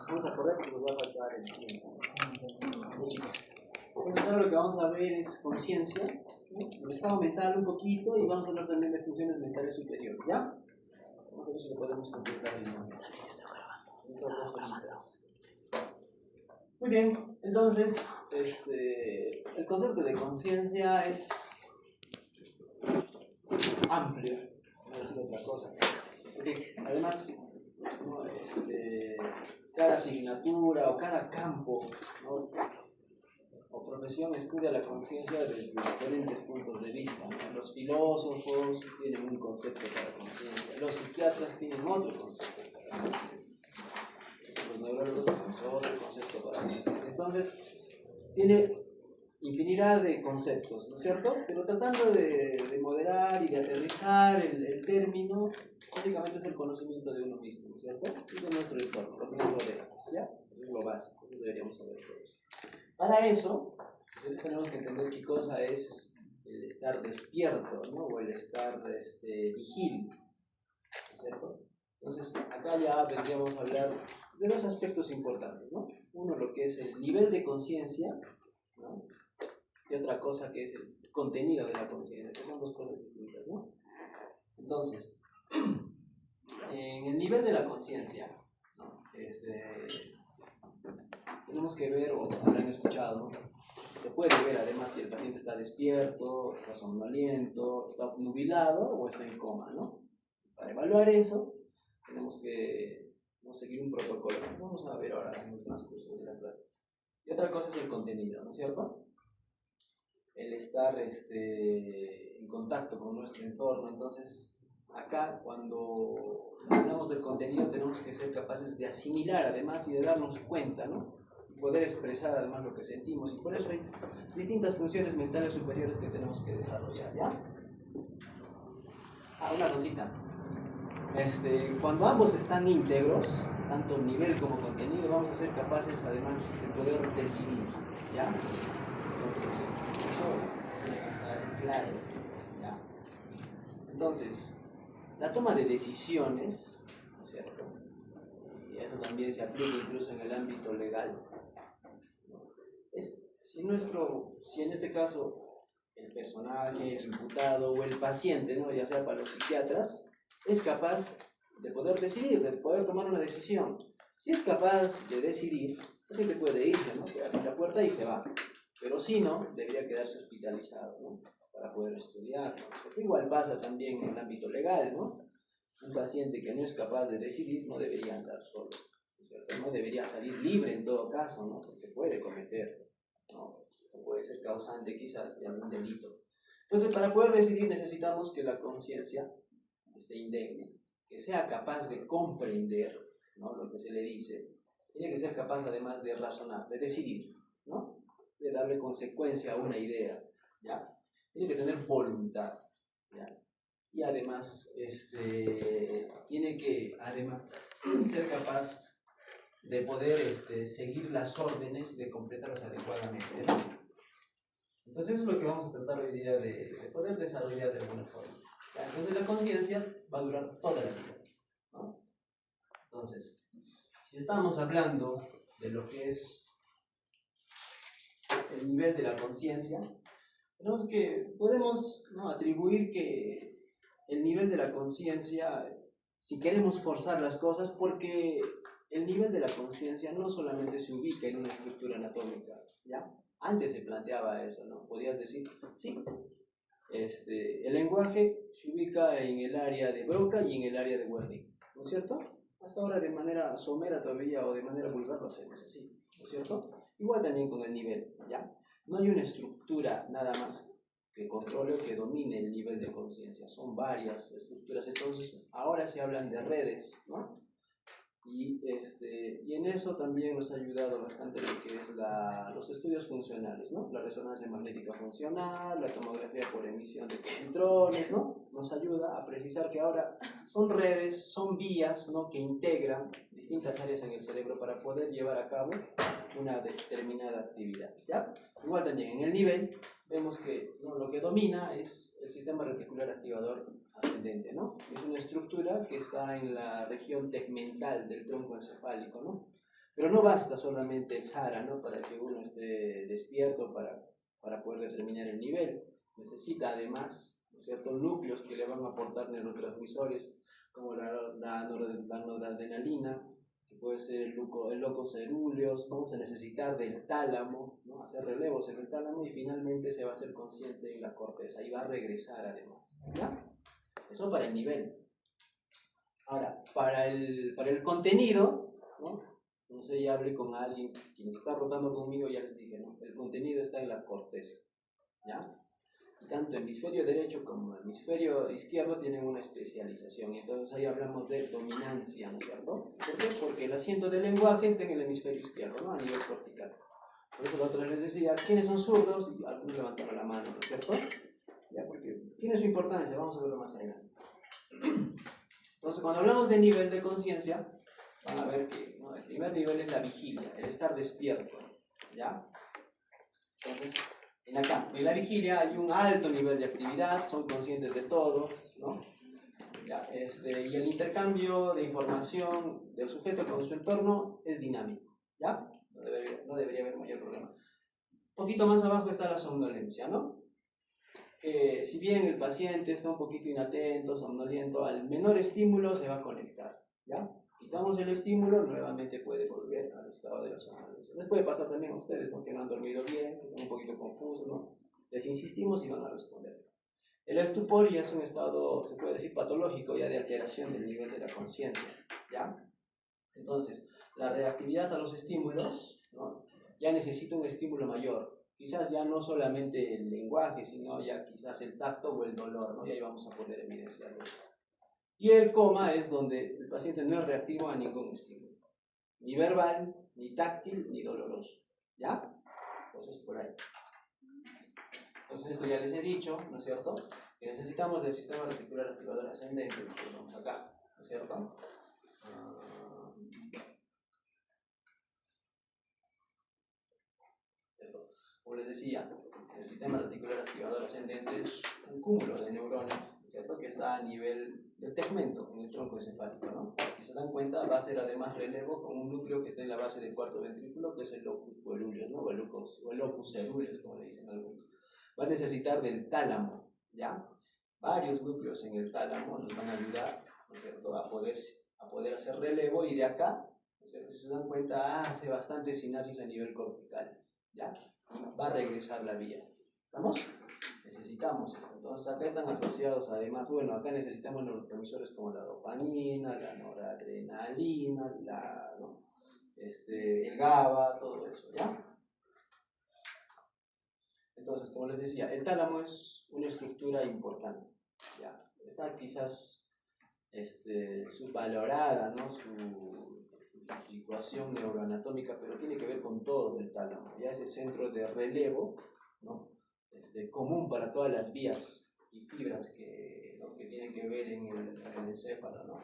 Vamos a correr porque nos va a faltar el tiempo. Entonces ahora lo que vamos a ver es conciencia, ¿no? El estado mental un poquito y vamos a hablar también de funciones mentales superiores, ¿ya? Vamos a ver si lo podemos completar en estas 2 horitas. Muy bien, entonces el concepto de conciencia es amplio, no voy a decir otra cosa. Porque además, ¿no? Cada asignatura o cada campo, ¿no? o profesión estudia la conciencia desde diferentes puntos de vista, ¿no? Los filósofos tienen un concepto para la conciencia, los psiquiatras tienen otro concepto para la conciencia, los neurólogos tienen otro concepto para la conciencia. Entonces, tiene infinidad de conceptos, ¿no es cierto? Pero tratando de moderar y de aterrizar el término, básicamente es el conocimiento de uno mismo, ¿no es cierto? Y de nuestro entorno, lo que nos rodea, ¿ya? Es lo básico, eso deberíamos saber todos. Para eso, tenemos que entender qué cosa es el estar despierto, ¿no? O el estar vigil, ¿no es cierto? Entonces, acá ya vendríamos a hablar de 2 aspectos importantes, ¿no? Uno, lo que es el nivel de conciencia, ¿no? Y otra cosa que es el contenido de la conciencia, que son 2 cosas distintas, ¿no? Entonces, en el nivel de la conciencia, ¿no? Tenemos que ver, o habrán escuchado, ¿no? Se puede ver además si el paciente está despierto, está somnoliento, está nubilado o está en coma, ¿no? Para evaluar eso, tenemos que seguir un protocolo. Vamos a ver ahora en el transcurso de la clase. Y otra cosa es el contenido, ¿no es cierto? El estar en contacto con nuestro entorno. Entonces, acá cuando hablamos del contenido tenemos que ser capaces de asimilar además y de darnos cuenta, ¿no? Poder expresar además lo que sentimos, y por eso hay distintas funciones mentales superiores que tenemos que desarrollar, ¿ya? Una cosita. Cuando ambos están íntegros, tanto nivel como contenido, vamos a ser capaces además de poder decidir, ¿ya? Entonces, eso tiene que estar claro, ¿ya? Entonces, la toma de decisiones, ¿no es cierto? Y eso también se aplica incluso en el ámbito legal. Si en este caso el personaje, el imputado o el paciente, ¿no? Ya sea para los psiquiatras, es capaz de poder decidir, de poder tomar una decisión. Si es capaz de decidir, pues te puede irse, ¿no? Te abre la puerta y se va. Pero si no, debería quedarse hospitalizado, ¿no? Para poder estudiar, ¿no? Porque igual pasa también en el ámbito legal, ¿no? Un paciente que no es capaz de decidir no debería andar solo, ¿cierto? No debería salir libre en todo caso, ¿no? Porque puede cometer, ¿no? O puede ser causante quizás de algún delito. Entonces, para poder decidir necesitamos que la conciencia esté indemne, que sea capaz de comprender, ¿no? Lo que se le dice. Tiene que ser capaz además de razonar, de decidir, ¿no? De darle consecuencia a una idea, ¿ya? Tiene que tener voluntad, ¿ya? Y además, tiene que además ser capaz de poder seguir las órdenes y de completarlas adecuadamente, ¿no? Entonces eso es lo que vamos a tratar hoy día de poder desarrollar de alguna forma. Entonces la conciencia va a durar toda la vida, ¿no? Entonces, si estamos hablando de lo que es el nivel de la conciencia, tenemos que, podemos, ¿no?, atribuir que el nivel de la conciencia, si queremos forzar las cosas, porque el nivel de la conciencia no solamente se ubica en una estructura anatómica, ¿ya? Antes se planteaba eso, ¿no? Podías decir, sí, el lenguaje se ubica en el área de Broca y en el área de Wernicke, ¿no es cierto? Hasta ahora de manera somera todavía o de manera vulgar lo hacemos así, ¿no es cierto? Igual también con el nivel, ¿ya? No hay una estructura nada más que controle o que domine el nivel de conciencia, son varias estructuras. Entonces ahora se hablan de redes, ¿no? Y en eso también nos ha ayudado bastante lo que es los estudios funcionales, ¿no? La resonancia magnética funcional, la tomografía por emisión de positrones, ¿no? Nos ayuda a precisar que ahora son redes, son vías, ¿no?, que integran distintas áreas en el cerebro para poder llevar a cabo una determinada actividad, ¿ya? Igual también en el nivel vemos que, ¿no?, lo que domina es el sistema reticular activador ascendente, ¿no? Es una estructura que está en la región tegmental del tronco encefálico, ¿no? Pero no basta solamente el SARA, ¿no? Para que uno esté despierto para poder determinar el nivel. Necesita además, ¿no es cierto?, núcleos que le van a aportar neurotransmisores, como la noradrenalina, que puede ser el locus cerúleos. Vamos a necesitar del tálamo, ¿no? Hacer relevos en el tálamo, y finalmente se va a hacer consciente en la corteza y va a regresar además, ¿ya? Eso para el nivel. Ahora, para el contenido, ¿no? No sé, ya hablé con alguien, quien está rotando conmigo, ya les dije, ¿no? El contenido está en la corteza, ¿ya? Y tanto hemisferio derecho como hemisferio izquierdo tienen una especialización, y entonces ahí hablamos de dominancia, ¿no es cierto? ¿Por qué? Porque el asiento del lenguaje está en el hemisferio izquierdo, ¿no? A nivel cortical. Por eso la otra vez les decía, ¿quiénes son zurdos? Y algunos levantaron la mano, ¿no es cierto? Ya, porque tiene su importancia, vamos a verlo más adelante. Entonces, cuando hablamos de nivel de conciencia, van a ver que, ¿no?, el primer nivel es la vigilia, el estar despierto, ¿ya? Entonces, en la vigilia hay un alto nivel de actividad, son conscientes de todo, ¿no? ¿Ya? Y el intercambio de información del sujeto con su entorno es dinámico, ¿ya? No debería haber mayor problema. Un poquito más abajo está la somnolencia, ¿no? Si bien el paciente está un poquito inatento, somnoliento, al menor estímulo se va a conectar, ¿ya? Quitamos el estímulo, nuevamente puede volver al estado de la somnolencia. Les puede pasar también a ustedes, ¿no?, que no han dormido bien, que están un poquito confusos, ¿no? Les insistimos y van a responder. El estupor ya es un estado, se puede decir, patológico, ya de alteración del nivel de la conciencia, ¿ya? Entonces, la reactividad a los estímulos, ¿no?, ya necesita un estímulo mayor. Quizás ya no solamente el lenguaje, sino ya quizás el tacto o el dolor, ¿no? Y ahí vamos a poder evidenciarlo. Y el coma es donde el paciente no es reactivo a ningún estímulo, ni verbal, ni táctil, ni doloroso, ¿ya? Entonces, por ahí. Entonces, esto ya les he dicho, ¿no es cierto?, que necesitamos del sistema reticular activador ascendente, que vamos acá, ¿no es cierto? Como les decía, el sistema reticular activador ascendente es un cúmulo de neuronas, ¿cierto?, que está a nivel del tegmento, en el tronco encefálico, ¿no? Si se dan cuenta, va a ser además relevo con un núcleo que está en la base del cuarto ventrículo, que es el locus coeruleus, ¿no? O el locus cerúleus, como le dicen algunos. Va a necesitar del tálamo, ¿ya? Varios núcleos en el tálamo nos van a ayudar, ¿no es cierto?, a poder hacer relevo, y de acá, ¿no es cierto?, si se dan cuenta, hace bastante sinapsis a nivel cortical, ¿ya? Y va a regresar la vía. ¿Estamos? Necesitamos esto. Entonces acá están asociados además, bueno, acá necesitamos neurotransmisores como la dopamina, la noradrenalina, ¿no?, el GABA, todo eso, ¿ya? Entonces, como les decía, el tálamo es una estructura importante, ¿ya? Está quizás subvalorada, ¿no?, su situación neuroanatómica, pero tiene que ver con todo el tálamo. Ya es el centro de relevo, ¿no?, común para todas las vías y fibras ¿no?, que tienen que ver en el encéfalo, ¿no?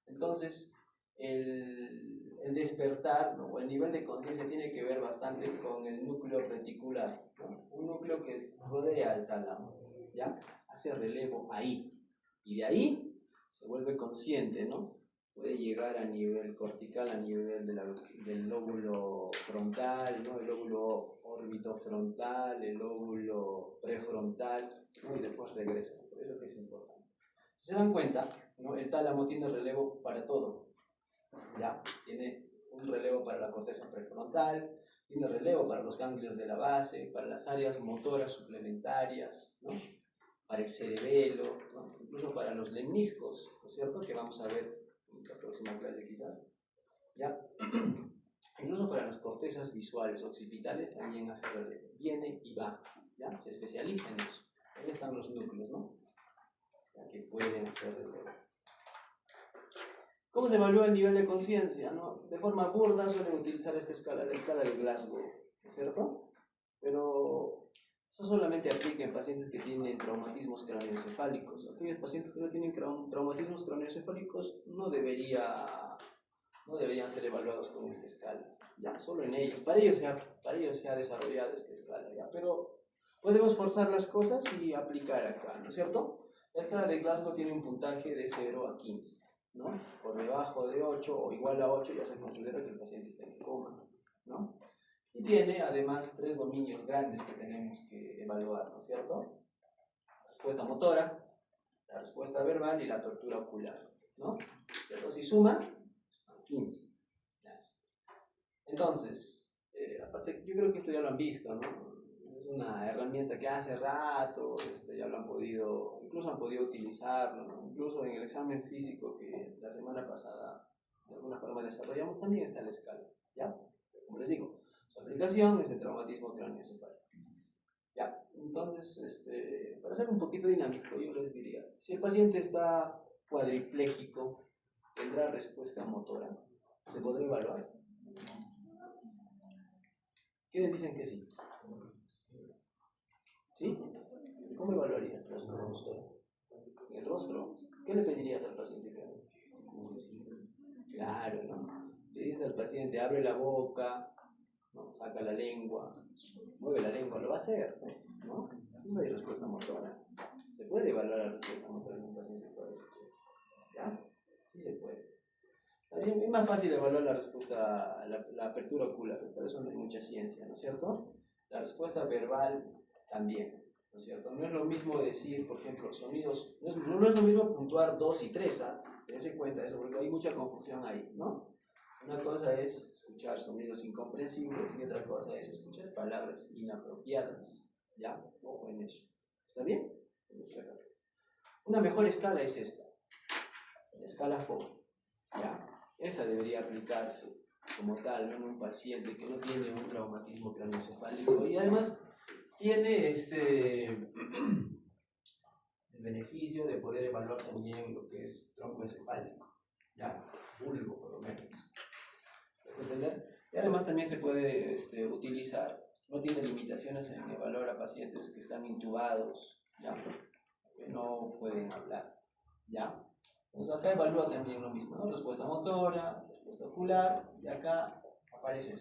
Entonces, el despertar, ¿no?, o el nivel de conciencia tiene que ver bastante con el núcleo reticular, ¿no? Un núcleo que rodea al tálamo, ¿ya? Hace relevo ahí, y de ahí se vuelve consciente, ¿no? Puede llegar a nivel cortical, a nivel del lóbulo frontal, ¿no?, el lóbulo orbitofrontal, el lóbulo prefrontal, ¿no?, y después regresa. Por eso es importante. Si se dan cuenta, ¿no?, el tálamo tiene relevo para todo, ¿ya? Tiene un relevo para la corteza prefrontal, tiene relevo para los ganglios de la base, para las áreas motoras suplementarias, ¿no?, para el cerebelo, ¿no?, incluso para los lemniscos, ¿no es cierto?, que vamos a ver en la próxima clase quizás, ¿ya? Incluso para las cortezas visuales occipitales también hace relevo, viene y va, ¿ya? Se especializa en eso. Ahí están los núcleos, ¿no?, ya que pueden hacer relevo. ¿Cómo se evalúa el nivel de conciencia, no? De forma burda suelen utilizar esta escala, la escala de Glasgow, ¿no es cierto? Pero eso solamente aplica en pacientes que tienen traumatismos craneoencefálicos. Aquellos pacientes que no tienen traumatismos craneoencefálicos no deberían ser evaluados con esta escala, ya, solo en ellos. Para ellos se ha desarrollado esta escala, ya, pero podemos forzar las cosas y aplicar acá, ¿no es cierto? La escala de Glasgow tiene un puntaje de 0 a 15. ¿no? Por debajo de 8 o igual a 8 ya se considera que el paciente está en coma, ¿no? Y tiene además 3 dominios grandes que tenemos que evaluar, ¿no es cierto? La respuesta motora, la respuesta verbal y la tortura ocular, ¿no? Pero si suma, 15. Entonces, aparte, yo creo que esto ya lo han visto, ¿no? Es una herramienta que hace rato ya lo han podido, incluso han podido utilizarlo, ¿no? Incluso en el examen físico que la semana pasada de alguna forma desarrollamos también está en la escala, ¿ya? Como les digo, su aplicación es el traumatismo craneoencefálico. Ya, entonces, para ser un poquito dinámico, yo les diría, si el paciente está cuadripléjico, ¿tendrá respuesta motora? ¿Se podrá evaluar? ¿Quiénes dicen que sí? ¿Sí? ¿Cómo evaluarías el rostro? ¿En el rostro? ¿Qué le pedirías al paciente que haga? Claro, ¿no? Le dices al paciente, abre la boca, ¿no? Saca la lengua, mueve la lengua, lo va a hacer, ¿no? Esa es respuesta motora. ¿Se puede evaluar la respuesta motora en un paciente cuadripléjico? ¿Ya? Sí se puede. También es más fácil evaluar la respuesta, la apertura ocular, por eso no hay mucha ciencia, ¿no es cierto? La respuesta verbal también, ¿no es cierto? No es lo mismo decir, por ejemplo, sonidos, no es lo mismo puntuar 2 y 3, ¿ah? Tense cuenta de eso, porque hay mucha confusión ahí, ¿no? Una cosa es escuchar sonidos incomprensibles y otra cosa es escuchar palabras inapropiadas, ¿ya? Ojo en eso. ¿Está bien? Una mejor escala es esta, la escala FOB, ¿ya? Esta debería aplicarse como tal en un paciente que no tiene un traumatismo craneoencefálico y además tiene el beneficio de poder evaluar también lo que es troncoencefálico, ya, bulbo por lo menos. ¿Entender? Y además también se puede utilizar, no tiene limitaciones en evaluar a pacientes que están intubados, ya, que no pueden hablar, ya. Entonces acá evalúa también lo mismo, ¿no? Respuesta motora, respuesta ocular, y acá aparece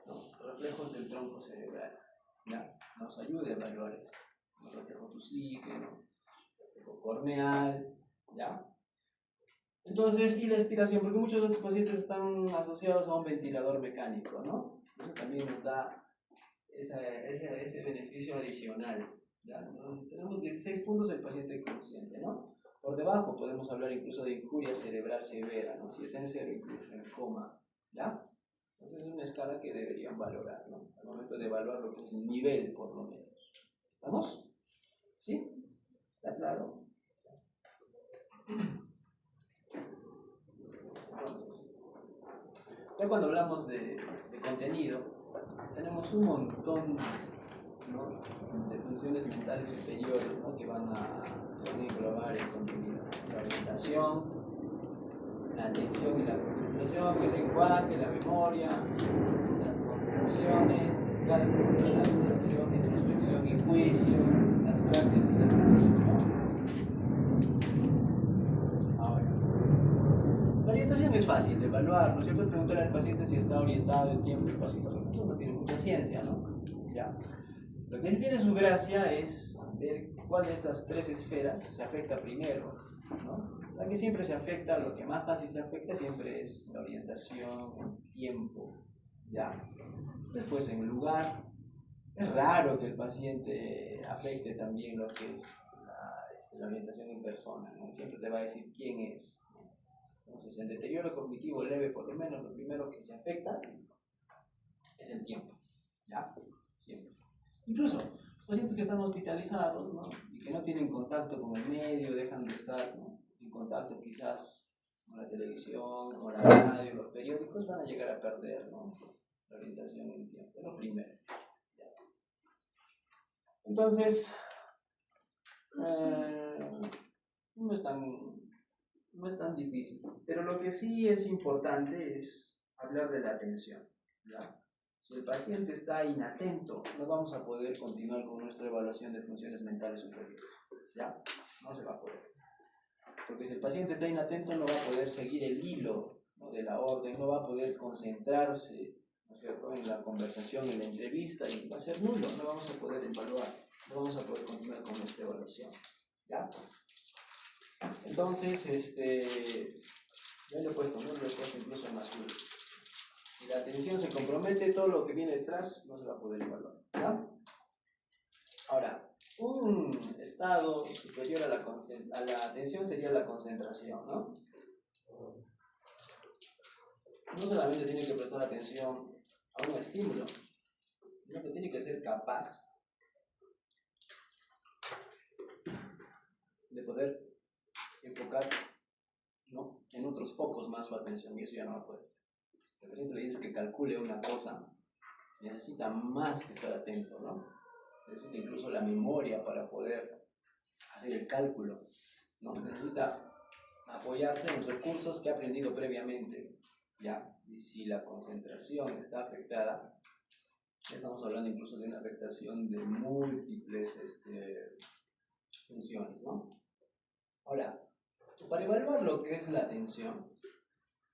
¿no? Reflejos del tronco cerebral, ¿ya? Nos ayuda a evaluar esto, ¿no? Reflejo tusígeno, reflejo corneal, ¿ya? Entonces, y la expiración, porque muchos de estos pacientes están asociados a un ventilador mecánico, ¿no? Eso también nos da ese beneficio adicional, ¿ya? Entonces, tenemos 16 puntos el paciente consciente, ¿no? Por debajo podemos hablar incluso de injuria cerebral severa, ¿no? Si está en cero, incluso en coma, ¿ya? Entonces es una escala que deberían valorar, ¿no? Al momento de evaluar lo que es el nivel, por lo menos. ¿Estamos? ¿Sí? ¿Está claro? Entonces, ya cuando hablamos de contenido, tenemos un montón, ¿no? de funciones mentales superiores, ¿no? que van a englobar el contenido. La orientación, la atención y la concentración, el lenguaje, la memoria, las construcciones, el cálculo, la abstracción, introspección y juicio, las praxias y la repetición. Ahora, la orientación es fácil de evaluar, ¿no es cierto? Preguntarle al paciente si está orientado en tiempo y espacio, por ejemplo, no tiene mucha ciencia, ¿no? ¿Ya? Lo que sí tiene su gracia es ver cuál de estas 3 esferas se afecta primero, ¿no? La que siempre se afecta, lo que más fácil se afecta siempre es la orientación, el tiempo, ¿ya? Después en lugar. Es raro que el paciente afecte también lo que es la orientación en persona, ¿no? Siempre te va a decir quién es, ¿no? Entonces, en deterioro cognitivo leve, por lo menos, lo primero que se afecta es el tiempo, ¿ya? Siempre. Incluso los pacientes que están hospitalizados, ¿no? Y que no tienen contacto con el medio, dejan de estar, ¿no? en contacto quizás con la televisión, con la radio, los periódicos, van a llegar a perder, ¿no? La orientación en tiempo. Es lo primero. ¿Ya? Entonces, no es tan difícil. Pero lo que sí es importante es hablar de la atención, ¿ya? Si el paciente está inatento, no vamos a poder continuar con nuestra evaluación de funciones mentales superiores, ¿ya? No se va a poder. Porque si el paciente está inatento, no va a poder seguir el hilo, ¿no? de la orden, no va a poder concentrarse, ¿no es cierto?, en la conversación, en la entrevista, y va a ser nulo, no vamos a poder evaluar, no vamos a poder continuar con nuestra evaluación, ¿ya? Entonces, Yo le he puesto, ¿no? Lo he puesto incluso en azul. Si la atención se compromete, todo lo que viene detrás no se va a poder evaluar, ¿ya? Ahora, un estado superior a la atención sería la concentración, ¿no? No solamente tiene que prestar atención a un estímulo, sino que tiene que ser capaz de poder enfocar, ¿no?, en otros focos más su atención, y eso ya no va a poder ser. El paciente le dice que calcule una cosa, necesita más que estar atento, ¿no? Necesita incluso la memoria para poder hacer el cálculo, ¿no? Necesita apoyarse en los recursos que ha aprendido previamente, ¿ya? Y si la concentración está afectada, estamos hablando incluso de una afectación de múltiples funciones, ¿no? Ahora, para evaluar lo que es la atención,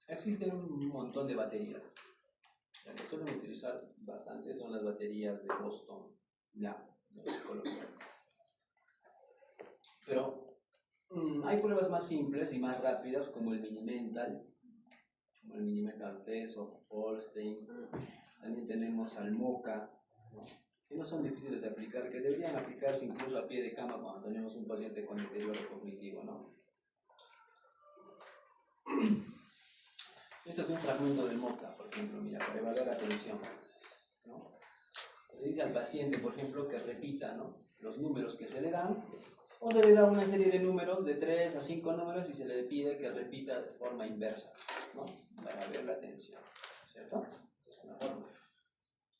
existen un montón de baterías. La que suelen utilizar bastante son las baterías de Boston, ya, de psicología. Pero hay pruebas más simples y más rápidas como el Mini-Mental Test o Holstein. También tenemos al MoCA, ¿no?, que no son difíciles de aplicar, que deberían aplicarse incluso a pie de cama cuando tenemos un paciente con deterioro cognitivo, ¿no? Este es un fragmento del MoCA, por ejemplo, mira, para evaluar la atención, ¿no? Le dice al paciente, por ejemplo, que repita, ¿no?, los números que se le dan, o se le da una serie de números, de 3 a 5 números, y se le pide que repita de forma inversa, ¿no?, para ver la atención, ¿cierto? Es una forma.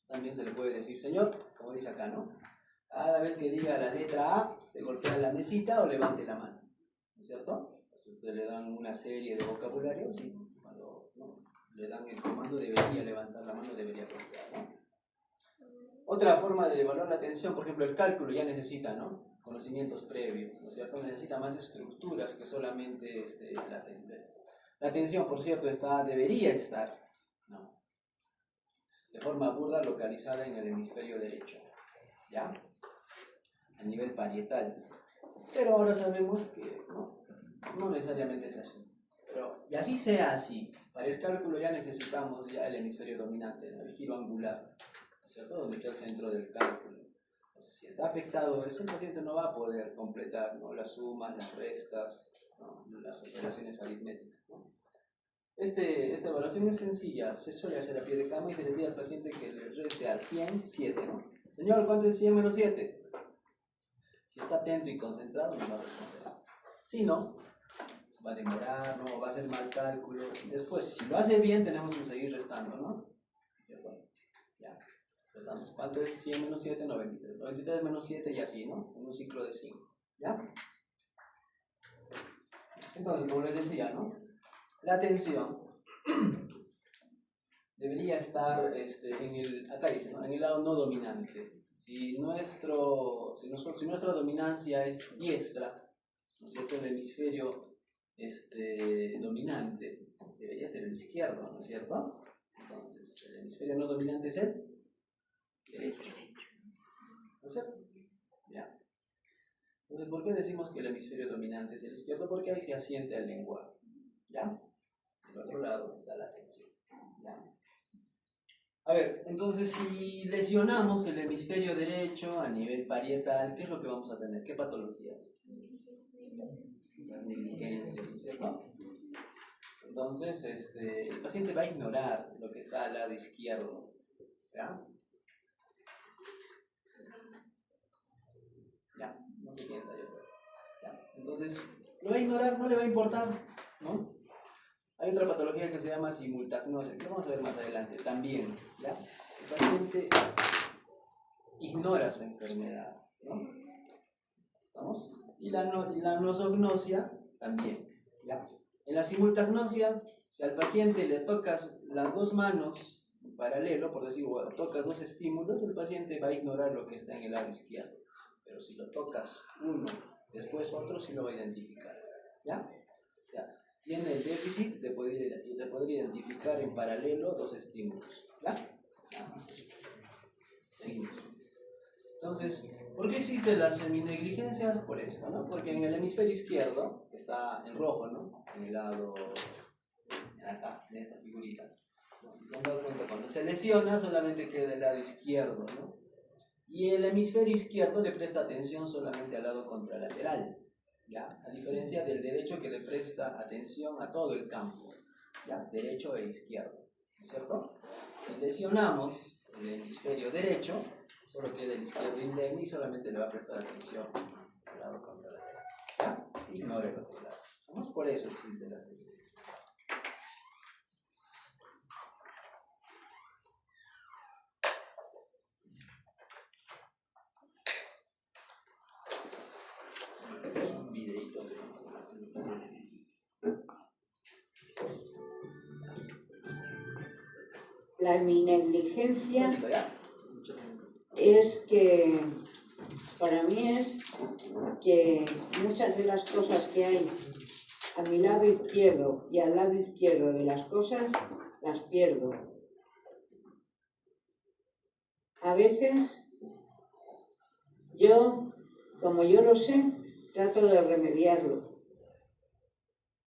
También se le puede decir, señor, como dice acá, ¿no?, cada vez que diga la letra A, se golpea la mesita o levante la mano, ¿no es cierto? Entonces le dan una serie de vocabularios y cuando, ¿no?, le dan el comando debería levantar la mano, debería golpear, ¿no? Otra forma de evaluar la atención, por ejemplo, el cálculo ya necesita, ¿no?, conocimientos previos, ¿no es cierto? Necesita más estructuras que solamente la atención, por cierto, debería estar, ¿no?, de forma burda localizada en el hemisferio derecho, ¿ya?, a nivel parietal. Pero ahora sabemos que no necesariamente es así. Pero, y así sea así, para el cálculo ya necesitamos ya el hemisferio dominante, ¿no?, el giro angular, ¿no es cierto?, donde está el centro del cálculo. Entonces, si está afectado eso, el paciente no va a poder completar, ¿no?, las sumas, las restas, ¿no?, las operaciones aritméticas, ¿no? Esta evaluación es sencilla, se suele hacer a pie de cama y se le pide al paciente que le reste a 100, 7, ¿no? Señor, ¿cuánto es 100 menos 7? Si está atento y concentrado, no va a responder. Si no, va a demorar, ¿no?, va a hacer mal cálculo. Y después, si lo hace bien, tenemos que seguir restando, ¿no? Bueno, ya, restamos. ¿Cuánto es 100 menos 7? 93. 93 menos 7 y así, ¿no?, en un ciclo de 5. ¿Ya? Entonces, como les decía, ¿no?, la atención debería estar acá dice, ¿no?, en el lado no dominante. Si nuestra dominancia es diestra, ¿no es cierto?, el hemisferio dominante debería ser el izquierdo, ¿no es cierto? Entonces, el hemisferio no dominante es el derecho, ¿no es cierto? Ya. Entonces, ¿por qué decimos que el hemisferio dominante es el izquierdo? Porque ahí se asienta el lenguaje, ¿ya? Del otro lado está la atención, ¿ya? A ver, entonces si lesionamos el hemisferio derecho a nivel parietal, ¿qué es lo que vamos a tener? ¿Qué patologías? Negligencias, ¿no es cierto? Entonces, el paciente va a ignorar lo que está al lado izquierdo, ¿ya? Ya, no sé quién está allá afuera. Ya. Entonces, lo va a ignorar, no le va a importar, ¿no? Hay otra patología que se llama simultagnosia, que vamos a ver más adelante también, ¿ya? El paciente ignora su enfermedad, ¿no? ¿Estamos? Y la nosognosia también, ¿ya? En la simultagnosia, si al paciente le tocas las dos manos en paralelo, por decir, bueno, tocas dos estímulos, el paciente va a ignorar lo que está en el lado izquierdo. Pero si lo tocas uno, después otro, sí lo va a identificar, ¿ya? ¿Ya? Tiene el déficit de poder identificar en paralelo dos estímulos, ¿ya? Seguimos. Entonces, ¿por qué existen las seminegligencias? Por esto, ¿no? Porque en el hemisferio izquierdo, que está en rojo, ¿no?, en el lado Acá, en esta figurita. Si se han dado cuenta, cuando se lesiona solamente queda el lado izquierdo, ¿no? Y el hemisferio izquierdo le presta atención solamente al lado contralateral, ¿ya? A diferencia del derecho que le presta atención a todo el campo, ¿ya? Derecho e izquierdo, ¿no es cierto? Si lesionamos el hemisferio derecho, solo queda el izquierdo indemne y solamente le va a prestar atención al lado contralateral, ¿ya? Ignore el otro lado. Vamos, por eso existe la serie. Mi negligencia es que, para mí es que muchas de las cosas que hay a mi lado izquierdo y al lado izquierdo de las cosas, las pierdo. A veces, como yo lo sé, trato de remediarlo.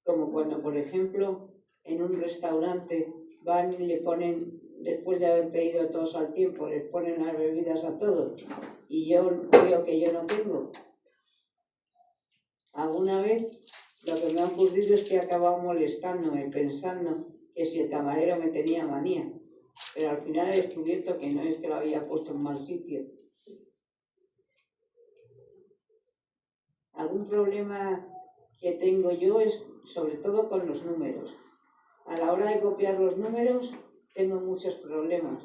Como cuando, por ejemplo, en un restaurante van y le ponen, después de haber pedido todos al tiempo, les ponen las bebidas a todos y yo veo que yo no tengo. Alguna vez lo que me ha ocurrido es que he acabado molestándome, pensando que si el camarero me tenía manía, pero al final he descubierto que no es que lo había puesto en mal sitio. Algún problema que tengo yo es sobre todo con los números. A la hora de copiar los números tengo muchos problemas.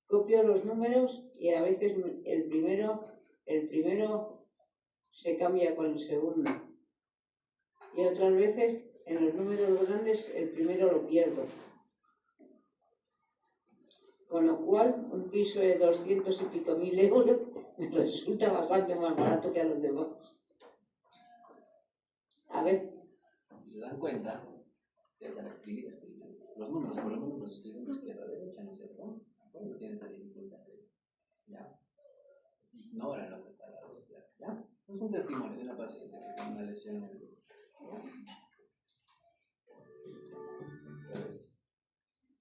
Copio los números y a veces el primero se cambia con el segundo. Y otras veces en los números grandes el primero lo pierdo. Con lo cual un piso de 200 y pico mil euros me resulta bastante más barato que a los demás. A ver. Si se dan cuenta, ustedes al escribir, escriben los números, por lo menos los escriben de izquierda a derecha, ¿no es cierto? Por eso tienen esa dificultad, ¿ya? Se ignoran lo que está al lado izquierdo, ¿ya? Es un testimonio de una paciente que tiene una lesión en el dedo, entonces,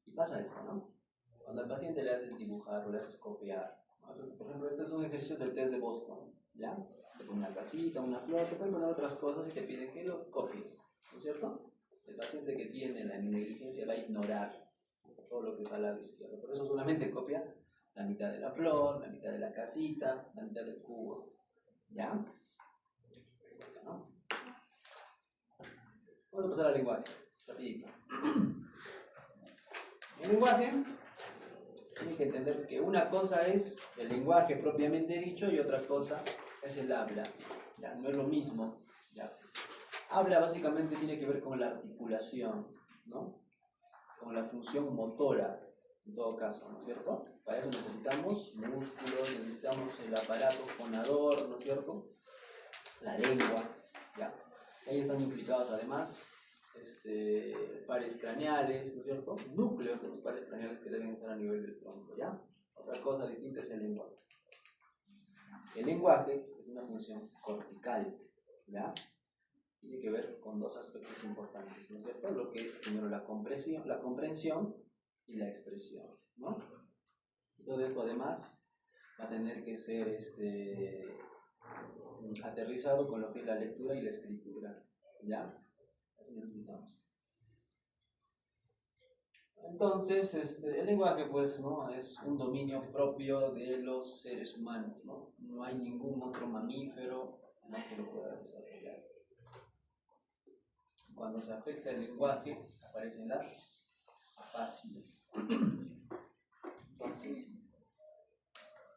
y pasa esto, ¿no? Cuando al paciente le haces dibujar o le haces copiar, ¿no? Por ejemplo, este es un ejercicio del test de Boston, ¿ya? Te ponen una casita, una flor, te pueden poner otras cosas y te piden que lo copies, ¿no es cierto? El paciente que tiene la negligencia va a ignorar todo lo que está al lado izquierdo, por eso solamente copia la mitad de la flor, la mitad de la casita, la mitad del cubo, ¿ya? ¿No? Vamos a pasar al lenguaje, rapidito. El lenguaje, tiene que entender que una cosa es el lenguaje propiamente dicho y otra cosa es el habla, ¿ya? No es lo mismo, ¿ya? Habla básicamente tiene que ver con la articulación, ¿no? Con la función motora, en todo caso, ¿no es cierto? Para eso necesitamos músculos, necesitamos el aparato fonador, ¿no es cierto? La lengua, ¿ya? Ahí están implicados además pares craneales, ¿no es cierto? Núcleos de los pares craneales que deben estar a nivel del tronco, ¿ya? Otra cosa distinta es el lenguaje. El lenguaje es una función cortical, ¿ya? Tiene que ver con dos aspectos importantes, ¿no es cierto? Lo que es primero la comprensión y la expresión, ¿no? Y todo esto además va a tener que ser aterrizado con lo que es la lectura y la escritura, ¿ya? Así necesitamos. Entonces, el lenguaje, pues, ¿no? Es un dominio propio de los seres humanos, ¿no? No hay ningún otro mamífero, ¿no?, que lo pueda desarrollar. Cuando se afecta el lenguaje, aparecen las afasias. Entonces,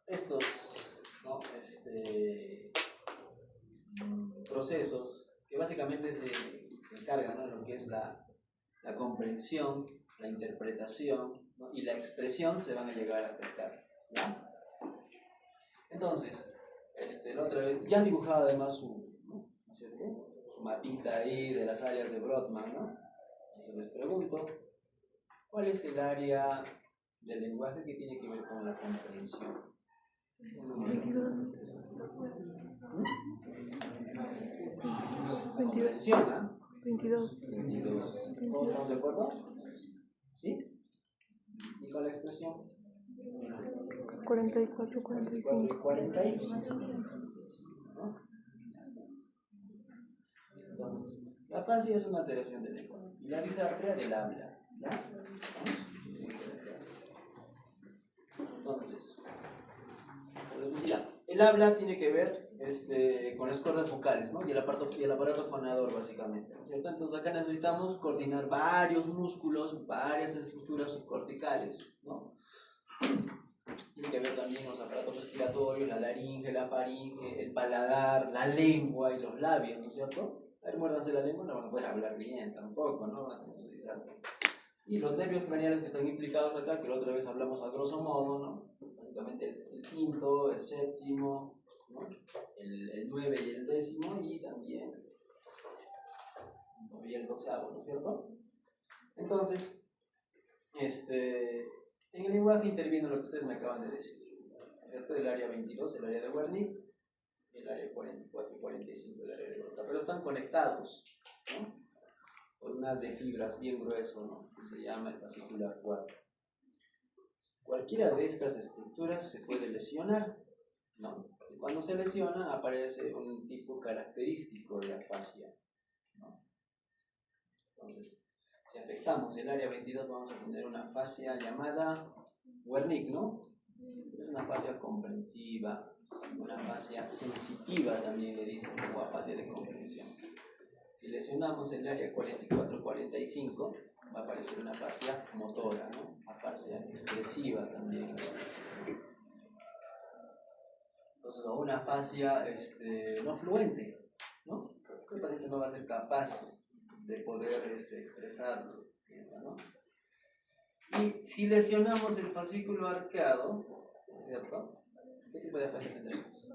estos, ¿no?, procesos que básicamente se encargan, ¿no?, de lo que es la comprensión, la interpretación, ¿no?, y la expresión se van a llegar a afectar, ¿ya? Entonces, la otra vez, ya han dibujado además ¿no es cierto?, su mapita ahí de las áreas de Brodmann, ¿no? Entonces les pregunto, ¿cuál es el área del lenguaje que tiene que ver con la comprensión? 22. La comprensión, ¿ah? 22. 22. ¿Todos estamos de acuerdo? ¿Sí? ¿Y con la expresión? 44, 45. 45. ¿No? Ya está. Entonces, la afasia es una alteración del lenguaje y la disartria del habla. ¿Ya? Entonces, como les decía, el habla tiene que ver con las cuerdas vocales, ¿no? Y el aparato fonador, básicamente, ¿no es cierto? Entonces acá necesitamos coordinar varios músculos, varias estructuras subcorticales, ¿no? Tiene que ver también los aparatos respiratorios, la laringe, la faringe, el paladar, la lengua y los labios, ¿no es cierto? A ver, muérdanse la lengua, no van a poder hablar bien tampoco, ¿no? Van a tener que utilizar. Y los nervios craneales que están implicados acá, que la otra vez hablamos a grosso modo, ¿no? Básicamente el quinto, el séptimo, ¿no? El 9 y el 10º, y también el 9 y el 12º, ¿no es cierto? Entonces, en el lenguaje interviene lo que ustedes me acaban de decir, ¿no es cierto? El área 22, el área de Wernicke, el área 44 y 45, el área de Broca, pero están conectados, ¿no? Por unas de fibras bien grueso, ¿no? Que se llama el fascículo arcuato. Cualquiera de estas estructuras se puede lesionar, ¿no? Y cuando se lesiona aparece un tipo característico de afasia, ¿no? Entonces, si afectamos el área 22 vamos a tener una afasia llamada Wernicke, ¿no? Es una afasia comprensiva, una afasia sensitiva también le dicen, o afasia de comprensión. Si lesionamos el área 44-45, va a aparecer una afasia motora, ¿no? Afasia expresiva también. Entonces, o una afasia no fluente, ¿no? El paciente no va a ser capaz de poder expresarlo, ¿no? Y si lesionamos el fascículo arqueado, ¿no es cierto? ¿Qué tipo de afasia tendremos?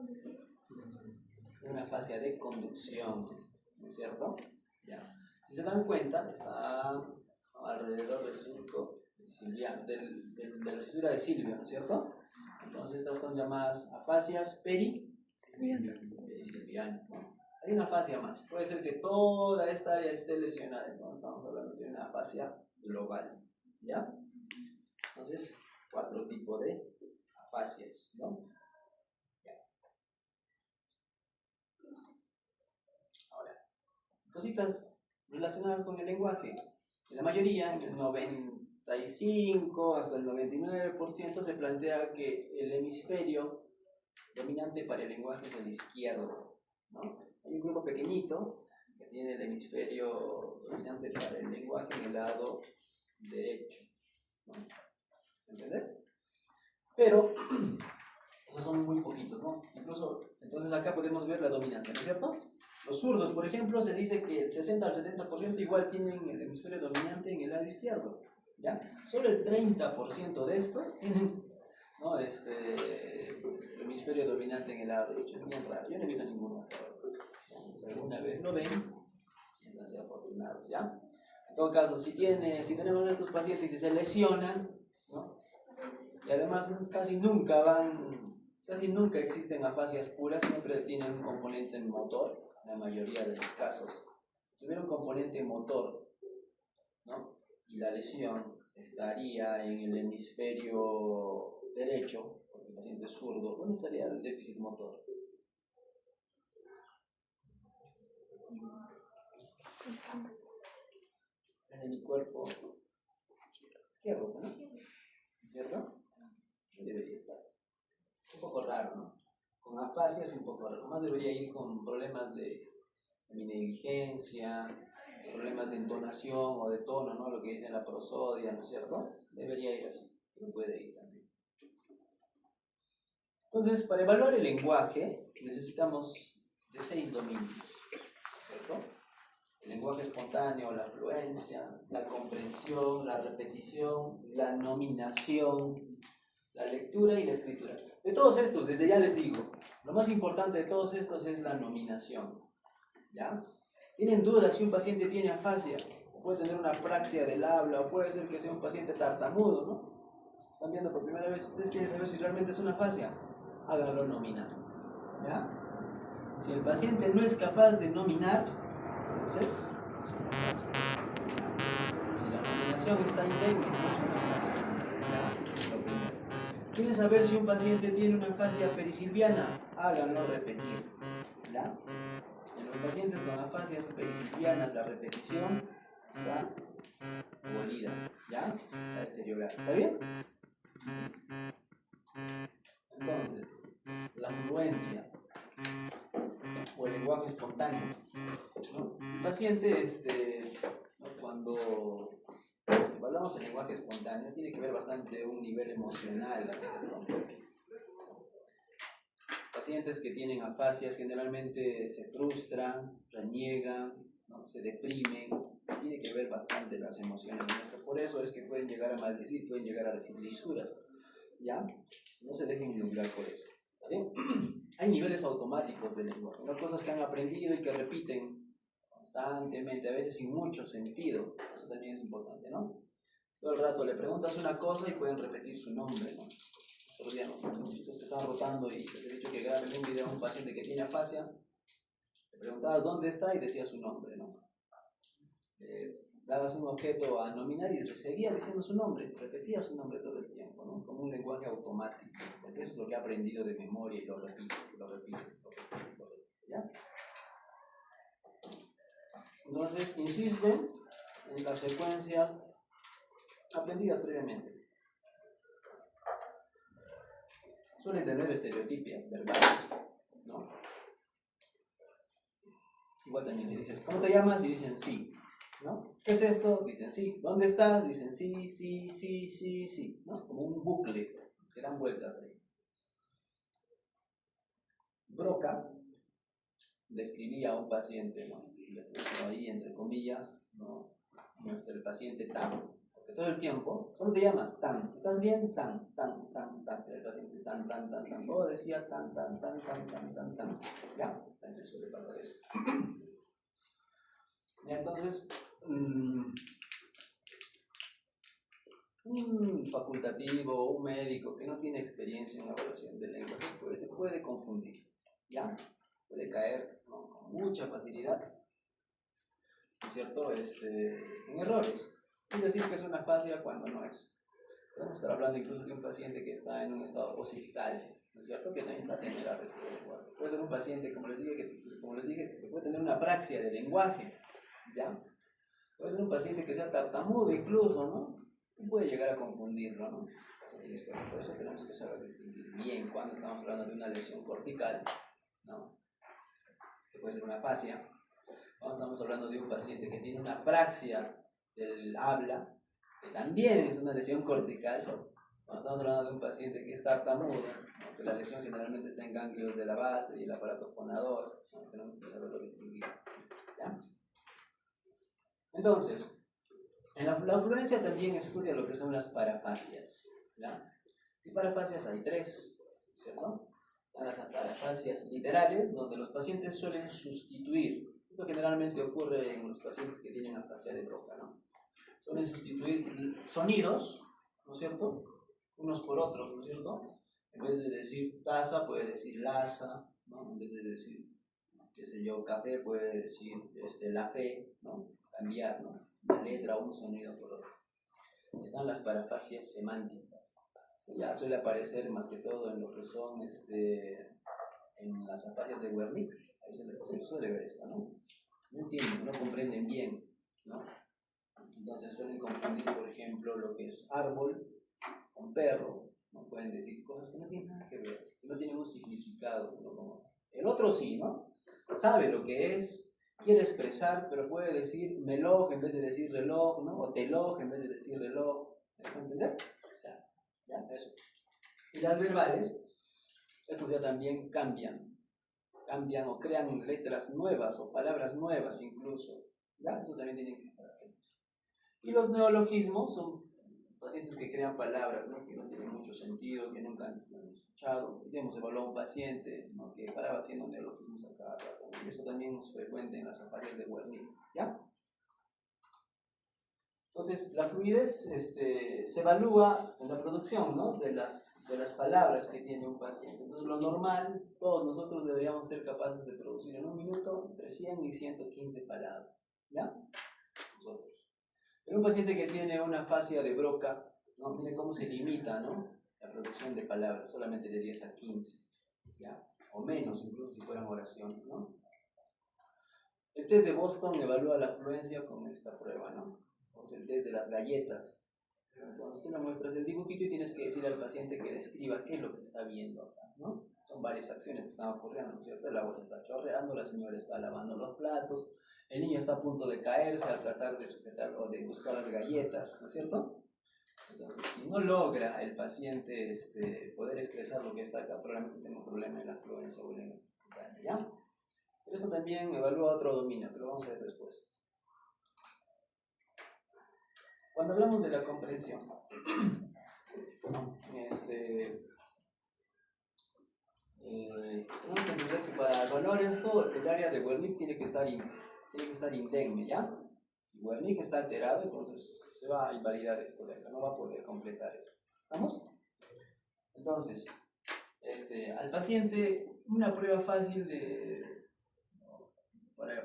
Una afasia de conducción, ¿no es cierto? Ya. Si se dan cuenta, está alrededor del surco de la fisura de Silvio, ¿no es cierto? Entonces estas son llamadas afasias perisilvianas, ¿no? Hay una afasia más. Puede ser que toda esta área esté lesionada, entonces estamos hablando de una afasia global, ¿ya? Entonces, 4 tipos de afasias, ¿no? Cositas relacionadas con el lenguaje. En la mayoría, en el 95 hasta el 99%, se plantea que el hemisferio dominante para el lenguaje es el izquierdo, ¿no? Hay un grupo pequeñito que tiene el hemisferio dominante para el lenguaje en el lado derecho, ¿no? ¿Entendés? Pero esos son muy poquitos, ¿no? Incluso, entonces acá podemos ver la dominancia, ¿no es cierto? Los zurdos, por ejemplo, se dice que el 60 al 70% igual tienen el hemisferio dominante en el lado izquierdo, ¿ya? Solo el 30% de estos tienen, ¿no? El hemisferio dominante en el lado derecho. Es bien raro, yo no he visto ninguno hasta ahora. Si alguna vez lo ven, siéntanse afortunados, ¿ya? En todo caso, si tenemos a estos pacientes y se lesionan, ¿no? Y además casi nunca existen afasias puras, siempre tienen un componente motor. La mayoría de los casos, si tuviera un componente motor, ¿no? Y la lesión estaría en el hemisferio derecho, porque el paciente es zurdo, ¿dónde estaría el déficit motor? En el cuerpo izquierdo, ¿no? ¿Cierto? Debería estar. Un poco raro, ¿no? Con afasia es un poco raro, más debería ir con problemas de negligencia, problemas de entonación o de tono, ¿no? Lo que dice la prosodia, ¿no es cierto? Debería ir así, pero puede ir también. Entonces, para evaluar el lenguaje necesitamos de 6 dominios, ¿cierto? El lenguaje espontáneo, la fluencia, la comprensión, la repetición, la nominación, la lectura y la escritura. De todos estos, desde ya les digo, lo más importante de todos estos es la nominación, ¿ya? ¿Tienen dudas si un paciente tiene afasia? O puede tener una apraxia del habla, o puede ser que sea un paciente tartamudo, ¿no? Están viendo por primera vez, ustedes quieren saber si realmente es una afasia, háganlo nominar, ¿ya? Si el paciente no es capaz de nominar, entonces es una frase. Si la nominación está indemne, no es una frase. ¿Ya? Lo primero. ¿Quieren saber si un paciente tiene una afasia perisilviana? Háganlo repetir. ¿Ya? En los pacientes con afasias perisilvianas, la repetición está abolida. ¿Ya? Está deteriorada. ¿Está bien? Entonces, la fluencia o el lenguaje espontáneo, ¿no? El paciente, ¿no? Cuando hablamos del lenguaje espontáneo, tiene que ver bastante un nivel emocional, ¿no? Pacientes que tienen afasias generalmente se frustran, reniegan, ¿no? Se deprimen, tiene que ver bastante las emociones nuestras. Por eso es que pueden llegar a maldecir, pueden llegar a decir lisuras, ¿ya? No se dejen inundar por eso. ¿Está bien? Hay niveles automáticos del lenguaje, ¿no? Cosas que han aprendido y que repiten constantemente, a veces sin mucho sentido. Eso también es importante, ¿no? Todo el rato le preguntas una cosa y pueden repetir su nombre, ¿no? Otro día los muchachitos que estaban rotando y les he dicho que graben un video a un paciente que tiene afasia. Le preguntabas dónde está y decía su nombre, ¿no? Dabas un objeto a nominar y seguía diciendo su nombre, repetía su nombre todo el tiempo, ¿no? Como un lenguaje automático, porque eso es lo que ha aprendido de memoria y lo repite, lo repite, lo repite, lo repite, ¿ya? Entonces, insisten en las secuencias aprendidas previamente. Suelen tener estereotipias verbales, ¿no? Igual también le dices, ¿cómo te llamas? Y dicen sí, ¿no? ¿Qué es esto? Dicen sí. ¿Dónde estás? Dicen sí, sí, sí, sí, sí, ¿no? Como un bucle que dan vueltas ahí. Broca describía a un paciente, ¿no? Le puso ahí entre comillas, ¿no? El paciente tan, porque todo el tiempo, ¿cómo te llamas? Tan, ¿estás bien? Tan, tan, tan, tan, el paciente tan, tan, tan, tan, todo decía tan, tan, tan, tan, tan, tan, tan, ¿ya? La gente suele pasar eso. Y entonces, un facultativo, un médico que no tiene experiencia en la evaluación de lenguaje, pues se puede confundir, ¿ya? Puede caer, ¿no? Con mucha facilidad, ¿no es cierto? En errores. Es decir, que es una afasia cuando no es. Podemos estar hablando incluso de un paciente que está en un estado occipital, ¿no es cierto? Que también va a tener arresto de lenguaje. Puede ser un paciente, como les dije, que puede tener una apraxia de lenguaje, ¿ya? Puede ser un paciente que sea tartamudo incluso, ¿no? Y puede llegar a confundirlo, ¿no? Por eso tenemos que saber distinguir bien cuando estamos hablando de una lesión cortical, ¿no? Que puede ser una afasia. Cuando estamos hablando de un paciente que tiene una apraxia del habla, que también es una lesión cortical. Cuando estamos hablando de un paciente que es tartamudo, ¿no? Que la lesión generalmente está en ganglios de la base y el aparato fonador, ¿no? Tenemos que saberlo distinguir, ¿ya? Entonces, en la fluencia también estudia lo que son las parafasias, ¿ya? Y parafasias hay tres, ¿cierto? Están las parafasias literales, donde los pacientes suelen sustituir. Esto generalmente ocurre en los pacientes que tienen afasia de Broca, ¿no? Suelen sustituir sonidos, ¿no es cierto? Unos por otros, ¿no es cierto? En vez de decir taza, puede decir laza, ¿no? En vez de decir, qué sé yo, café, puede decir la fe, ¿no? Cambiar, ¿no? Una letra o un sonido por otro. Están las parafasias semánticas. Esto ya suele aparecer más que todo en lo que son en las afasias de Wernicke. Ahí se suele ver esto, ¿no? No entienden, no comprenden bien, ¿no? Entonces suelen confundir, por ejemplo, lo que es árbol con perro, ¿no? Pueden decir cosas que no tienen nada que ver, que no tienen un significado, ¿no? El otro sí, ¿no? Sabe lo que es, quiere expresar, pero puede decir meloj en vez de decir reloj, ¿no? O teloj en vez de decir reloj. ¿Me pueden entender? O sea, ya, eso. Y las verbales, estos ya también cambian o crean letras nuevas o palabras nuevas incluso. ¿Ya? Eso también tienen que estar atentos. Y los neologismos son pacientes que crean palabras, ¿no? Que no tienen mucho sentido, que nunca han escuchado. Ya hemos evaluado a un paciente, ¿no? Que paraba haciendo neologismos a cada rato. Y eso también es frecuente en las afasias de Wernicke, ¿ya? Entonces, la fluidez se evalúa en la producción, ¿no? de las palabras que tiene un paciente. Entonces, lo normal, todos nosotros deberíamos ser capaces de producir en un minuto entre 100 y 115 palabras. ¿Ya? Nosotros. Pero un paciente que tiene una fascia de Broca, ¿no? Miren cómo se limita, ¿no? La producción de palabras, solamente de 10 a 15, ¿ya? O menos, incluso si fueran oraciones, ¿no? El test de Boston evalúa la fluencia con esta prueba, ¿no? Es el test de las galletas. Entonces tú le muestras el dibujito y tienes que decir al paciente que describa qué es lo que está viendo acá, ¿no? Son varias acciones que están ocurriendo, ¿no es cierto? El agua se está chorreando, la señora está lavando los platos, el niño está a punto de caerse al tratar de sujetar o de buscar las galletas, ¿no es cierto? Entonces, si no logra el paciente poder expresar lo que está acá, probablemente tenga un problema en la fluencia o en el ¿ya? Pero eso también evalúa otro dominio, que lo vamos a ver después. Cuando hablamos de la comprensión, tenemos que entender que para evaluar esto, el área de Wernicke tiene que estar indemne, ¿ya? Si Wernicke está alterado, entonces se va a invalidar esto de acá, no va a poder completar eso. ¿Estamos? Entonces, al paciente, una prueba fácil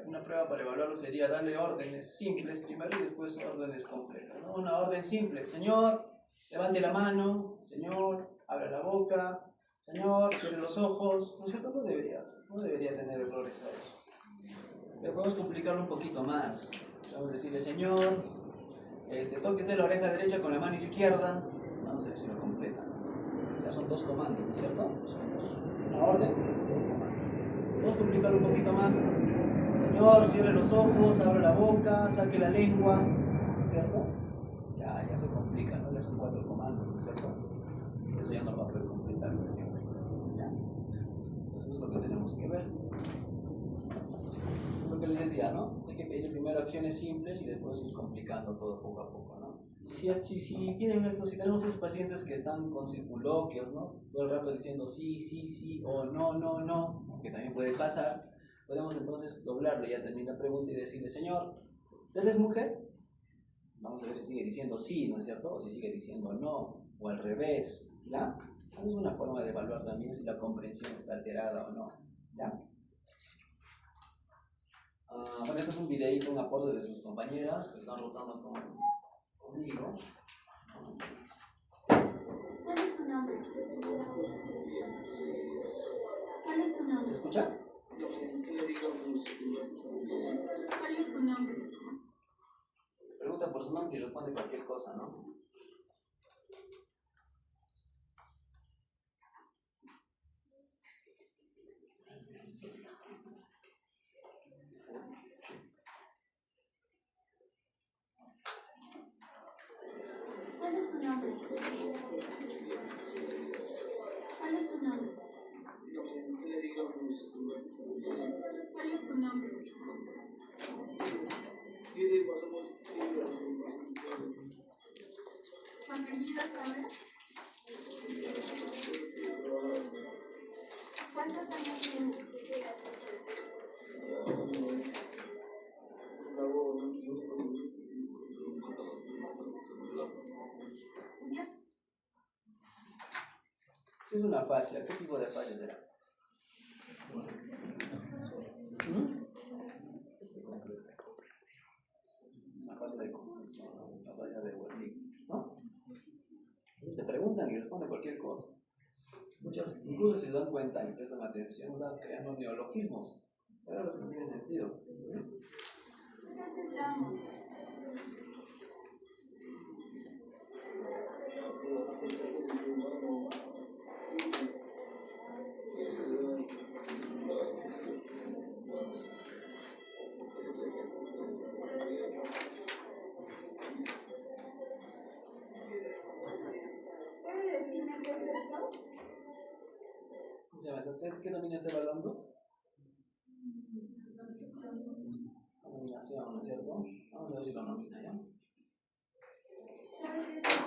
una prueba para evaluarlo sería darle órdenes simples primero y después órdenes completas, ¿no? Una orden simple: señor, levante la mano; señor, abra la boca; señor, cierre los ojos. ¿No es cierto? No debería tener errores a eso. Pero podemos complicarlo un poquito más. Vamos a decirle: señor, tóquese la oreja derecha con la mano izquierda. Vamos a ver si lo completa. Ya son 2 comandos, ¿no es cierto? Son una orden, 2 comandos. Podemos complicarlo un poquito más. Señor, cierre los ojos, abra la boca, saque la lengua, ¿no es cierto? Ya se complica, ¿no? Ya son 4 comandos, ¿no es cierto? Eso ya no lo va a poder completar. ¿Ya? Eso es lo que tenemos que ver. Es lo que les decía, ¿no? Hay que pedir primero acciones simples y después ir complicando todo poco a poco, ¿no? Y si tenemos esos pacientes que están con circunloquios, ¿no? Todo el rato diciendo sí, sí, sí, o no, no, no, que también puede pasar, podemos entonces doblarle ya también la pregunta y decirle: señor, ¿usted es mujer? Vamos a ver si sigue diciendo sí, ¿no es cierto? O si sigue diciendo no, o al revés, ¿ya? Es una forma de evaluar también si la comprensión está alterada o no, ¿ya? Bueno, este es un videíto, un aporte de sus compañeras que están rotando conmigo. ¿Cuál es su nombre? ¿Cuál es su nombre? ¿Se escucha? ¿Cuál es su nombre? Pregunta por su nombre y responde cualquier cosa, ¿no? ¿Cuál es su nombre? ¿Cuál es su nombre? ¿Cuál es su nombre? ¿Su apellido sabe? ¿Cuántos años tiene? Si es una fascia, ¿qué tipo de fascia será? Una fascia de comprensión, una fascia de Wernicke, ¿no? Te preguntan y responde cualquier cosa. Muchas, incluso si se dan cuenta y prestan atención, están creando neologismos. Pero eso no tiene sentido. Entonces vamos. ¿Puede decirme qué es esto? ¿Qué se llama eso? ¿Qué dominio está evaluando? Nominación, ¿no es cierto? Vamos a ver si lo nomina, ¿ya? ¿Sabe qué es esto?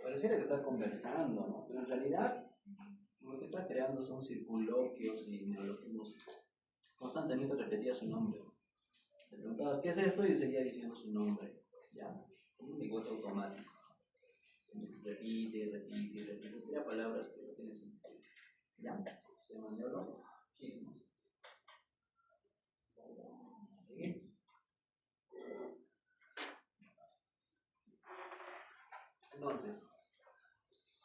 Pareciera que está conversando, ¿no? Pero en realidad lo que está creando son circunloquios y neologismos. Constantemente repetía su nombre. Le preguntabas qué es esto y seguía diciendo su nombre, ¿ya? Un bigote automático. Repite. Crea palabras que no tienen sentido. ¿Ya? Se llaman neologismos. Entonces,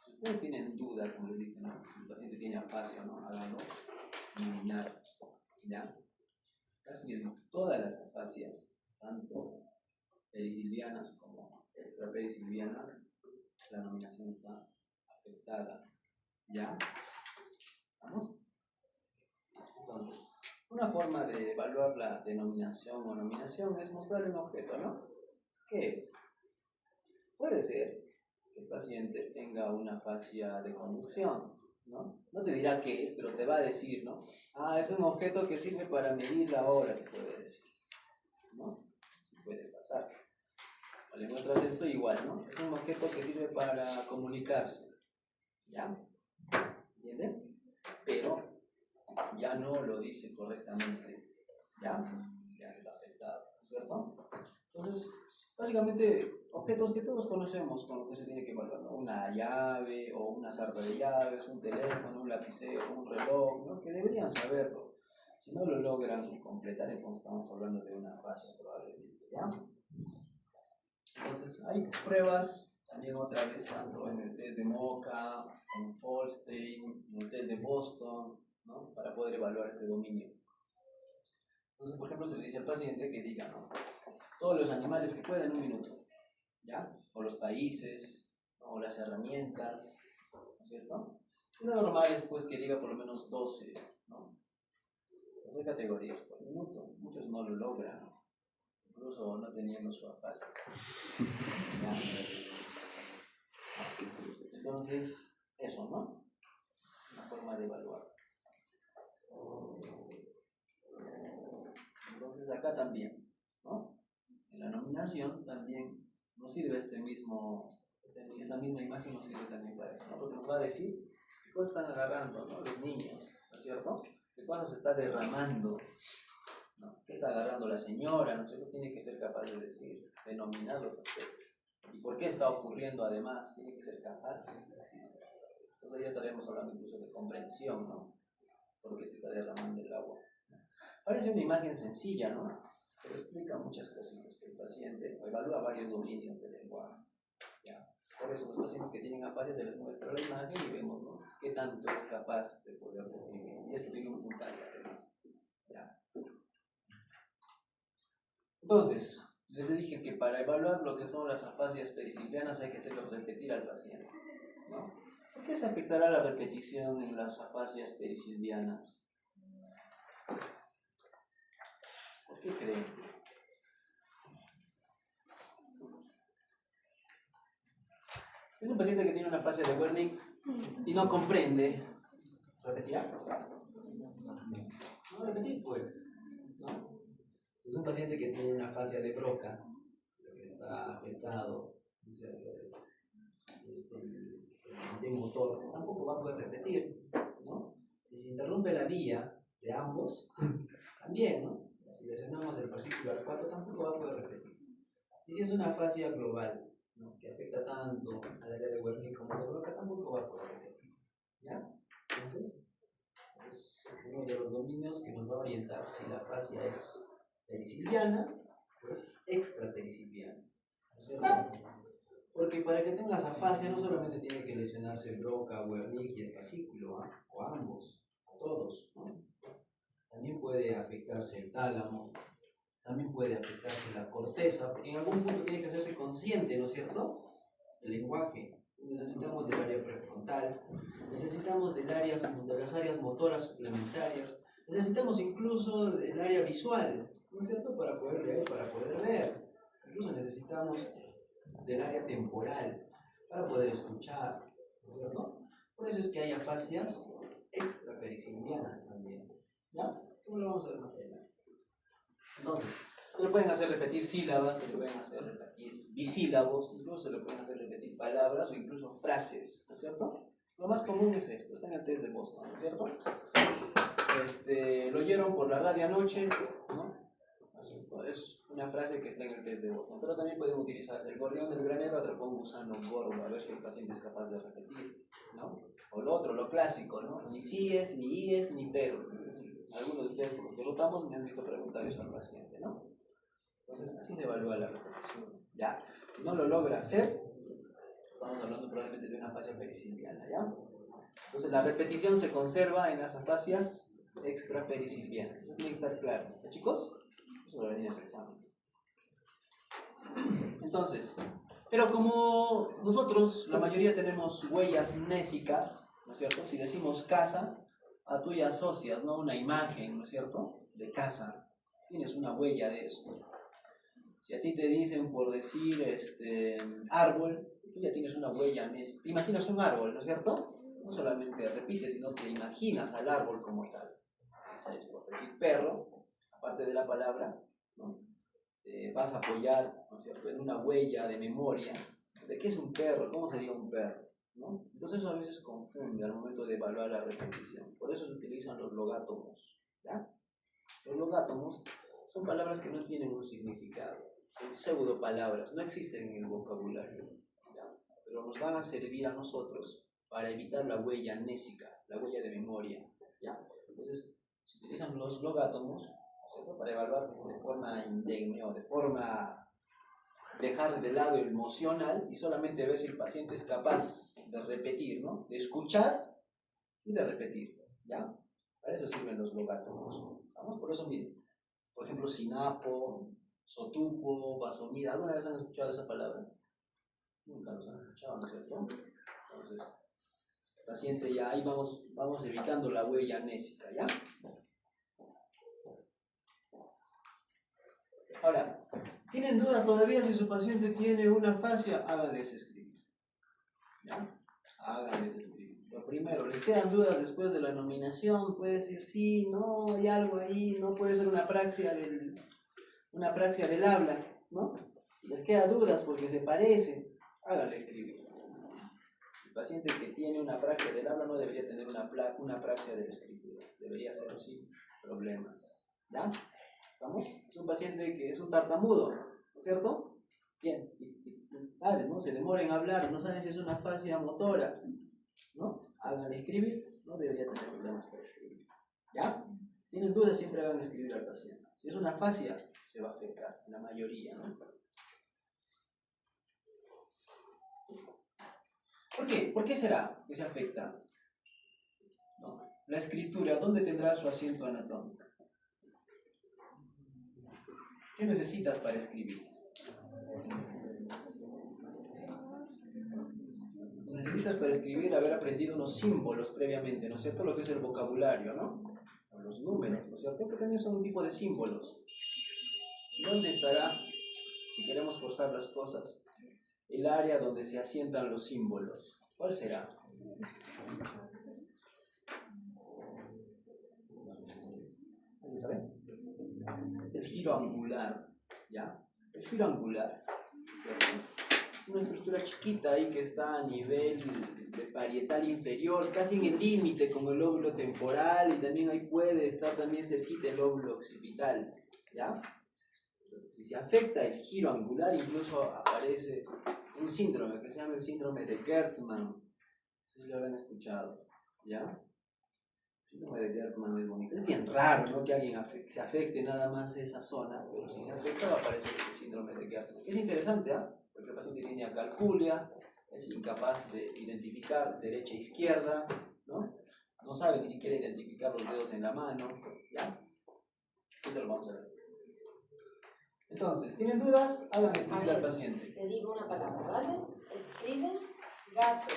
si ustedes tienen duda, como les dije, ¿no? El paciente tiene afasia, ¿no? Háganlo eliminar, ¿ya? Casi en todas las afasias, tanto perisilvianas como extraperissilvianas, la nominación está afectada, ¿ya? ¿Vamos? Entonces, una forma de evaluar la denominación o nominación es mostrarle un objeto, ¿no? ¿Qué es? Puede ser que el paciente tenga una afasia de conducción, ¿no? No te dirá qué es, pero te va a decir, ¿no? Ah, es un objeto que sirve para medir la hora, te puede decir, ¿no? Sí puede pasar. O le muestras esto igual, ¿no? Es un objeto que sirve para comunicarse, ¿ya? ¿Entienden? Pero ya no lo dice correctamente, ¿ya? Ya se está afectado, ¿cierto? Entonces, básicamente, objetos que todos conocemos con lo que se tiene que evaluar, ¿no? Una llave o una sarta de llaves, un teléfono, un lapicero, un reloj, ¿no? Que deberían saberlo. Si no lo logran completar, entonces estamos hablando de una afasia probablemente, ¿ya? Entonces, hay pruebas, también otra vez, tanto en el test de Mocha, en Folstein, en el test de Boston, ¿no? Para poder evaluar este dominio. Entonces, por ejemplo, se le dice al paciente que diga, ¿no? Todos los animales que pueda en un minuto, ¿ya? O los países, ¿no? O las herramientas, ¿no es cierto? Y lo normal es pues que diga por lo menos 12, ¿no? 12 categorías por minuto. Muchos no lo logran, ¿no? Incluso no teniendo su afasia. ¿Ya? Entonces, eso, ¿no? Una forma de evaluar. Entonces, acá también, ¿no? En la nominación también nos sirve esta misma imagen nos sirve también para eso, ¿no? Porque nos va a decir qué cosas están agarrando, ¿no? Los niños, ¿no es cierto? ¿Qué cosas se está derramando? ¿No? ¿Qué está agarrando la señora? ¿No es cierto? Tiene que ser capaz de decir, denominar los aspectos. ¿Y por qué está ocurriendo además? Tiene que ser capaz de decir. Entonces ya estaremos hablando incluso de comprensión, ¿no? ¿Por qué se está derramando el agua? Parece una imagen sencilla, ¿no? Pero explica muchas cositas que el paciente evalúa varios dominios del lenguaje. ¿Ya? Por eso los pacientes que tienen afasia se les muestra la imagen y vemos, ¿no? Qué tanto es capaz de poder describir. Y esto tiene un puntaje además. ¿Ya? Entonces, les dije que para evaluar lo que son las afasias perisilvianas hay que hacerlo repetir al paciente, ¿no? ¿Por qué se afectará la repetición en las afasias perisilvianas? ¿Por qué creen? Es un paciente que tiene una afasia de Wernicke y no comprende. ¿Repetirá? No repetir, pues, ¿no? Es un paciente que tiene una afasia de Broca, que está afectado, es el motor, tampoco va a poder repetir, ¿no? Si se interrumpe la vía de ambos, también, ¿no? Si lesionamos el fascículo al 4, tampoco va a poder repetir. Y si es una afasia global, ¿no? Que afecta tanto al área de Wernicke como de Broca, tampoco va a poder repetir, ¿ya? Entonces, es uno de los dominios que nos va a orientar si la afasia es perisilviana o es extraperissilviana, ¿no es cierto? Porque para que tengas afasia no solamente tiene que lesionarse Broca, Wernicke y el fascículo, ¿eh? O ambos, o todos, ¿no? También puede afectarse el tálamo, también puede afectarse la corteza, porque en algún punto tiene que hacerse consciente, ¿no es cierto? El lenguaje. Necesitamos del área prefrontal, necesitamos de las áreas motoras suplementarias, necesitamos incluso del área visual, ¿no es cierto? Para poder leer, para poder ver. Incluso necesitamos del área temporal, para poder escuchar, ¿no es cierto? Por eso es que hay afasias extraperissilvianas también, ¿ya? ¿Cómo lo vamos a ver más adelante? Entonces, se le pueden hacer repetir sílabas, se le pueden hacer repetir bisílabos, incluso se le pueden hacer repetir palabras o incluso frases, ¿no es cierto? Lo más común es esto, está en el test de Boston, ¿no es cierto? Lo oyeron por la radio anoche, ¿no? es una frase que está en el test de Boston, pero también pueden utilizar el gorrión del granero atrapó un gusano gordo, a ver si el paciente es capaz de repetir, ¿no? O lo otro, lo clásico, ¿no? Ni síes, ni íes, ni pero. Algunos de ustedes, por los que rotamos, me han visto preguntar eso al paciente, ¿no? Entonces, así se evalúa la repetición, ¿ya? Si no lo logra hacer, estamos hablando probablemente de una afasia perisilviana, ¿ya? Entonces, la repetición se conserva en las afasias extraperisilvianas. Eso tiene que estar claro, ¿no, chicos? Eso lo venía en el examen. Entonces, pero como nosotros, la mayoría tenemos huellas nésicas, ¿no es cierto? Si decimos casa, a tú ya asocias, ¿no? Una imagen, ¿no es cierto? De casa. Tienes una huella de eso. Si a ti te dicen por decir árbol, tú ya tienes una huella nésica. Te imaginas un árbol, ¿no es cierto? No solamente repites, sino te imaginas al árbol como tal. Esa es por decir perro, aparte de la palabra, ¿no? Vas a apoyar, ¿no es cierto?, en una huella de memoria de qué es un perro, cómo sería un perro, ¿no? Entonces eso a veces confunde al momento de evaluar la repetición. Por eso se utilizan los logátomos, ¿ya? Los logátomos son palabras que no tienen un significado, son pseudopalabras, no existen en el vocabulario, ¿ya? Pero nos van a servir a nosotros para evitar la huella nésica, la huella de memoria, ¿ya? Entonces, se utilizan los logátomos para evaluar de forma indemne o de forma dejar de lado el emocional y solamente ver si el paciente es capaz de repetir, ¿no? De escuchar y de repetir, ¿ya? Para eso sirven los logátomos. ¿Vamos? Por eso, miren, por ejemplo, sinapo, sotupo, vasomida, ¿alguna vez han escuchado esa palabra? Nunca los han escuchado, ¿no es cierto? Entonces, paciente ya ahí vamos evitando la huella nésica, ¿ya? Ahora, ¿tienen dudas todavía si su paciente tiene una afasia? Háganles escribir. ¿Ya? Háganles escribir. Lo primero, ¿les quedan dudas después de la nominación? Puede decir sí, no, hay algo ahí, no puede ser una praxia del habla, ¿no? ¿Les queda dudas porque se parece? Háganle escribir. El paciente que tiene una praxia del habla no debería tener una praxia de la escritura. Debería ser sin problemas. ¿Ya? ¿Estamos? Es un paciente que es un tartamudo, ¿no es cierto? Bien, ¿no? Se demora en hablar, no saben si es una afasia motora, ¿no? Hagan escribir, no debería tener problemas para escribir. ¿Ya? Si tienen dudas, siempre hagan escribir al paciente. Si es una afasia, se va a afectar, la mayoría, ¿no? ¿Por qué? ¿Por qué será que se afecta? ¿No? La escritura, ¿dónde tendrá su asiento anatómico? ¿Qué necesitas para escribir? Necesitas para escribir haber aprendido unos símbolos previamente, ¿no es cierto? Lo que es el vocabulario, ¿no? O los números, ¿no es cierto? Que también son un tipo de símbolos. ¿Dónde estará, si queremos forzar las cosas, el área donde se asientan los símbolos? ¿Cuál será? ¿Alguien sabe? Es el giro angular, ¿ya? El giro angular, ¿cierto? Es una estructura chiquita ahí que está a nivel de parietal inferior, casi en el límite con el lóbulo temporal, y también ahí puede estar también cerquita el lóbulo occipital, ¿ya? Si se afecta el giro angular, incluso aparece un síndrome que se llama el síndrome de Gertzmann. Si lo habrán escuchado, ¿ya? El síndrome de Gertzmann es bonito. Es bien raro, ¿no?, que alguien se afecte nada más esa zona, pero si se afecta va a aparecer el síndrome de Gertzmann. Es interesante, ¿ah? Porque el paciente tiene acalculia, es incapaz de identificar derecha e izquierda, ¿no? No sabe ni siquiera identificar los dedos en la mano, ¿ya? Esto lo vamos a ver. Entonces, ¿tienen dudas? Hagan escribir al paciente. Te digo una palabra, ¿vale? Escribe gato.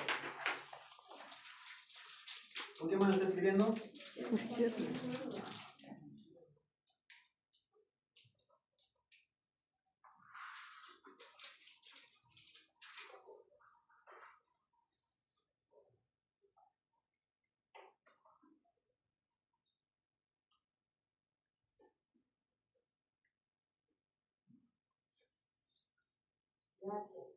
¿Con qué mano está escribiendo? Izquierda. Gato.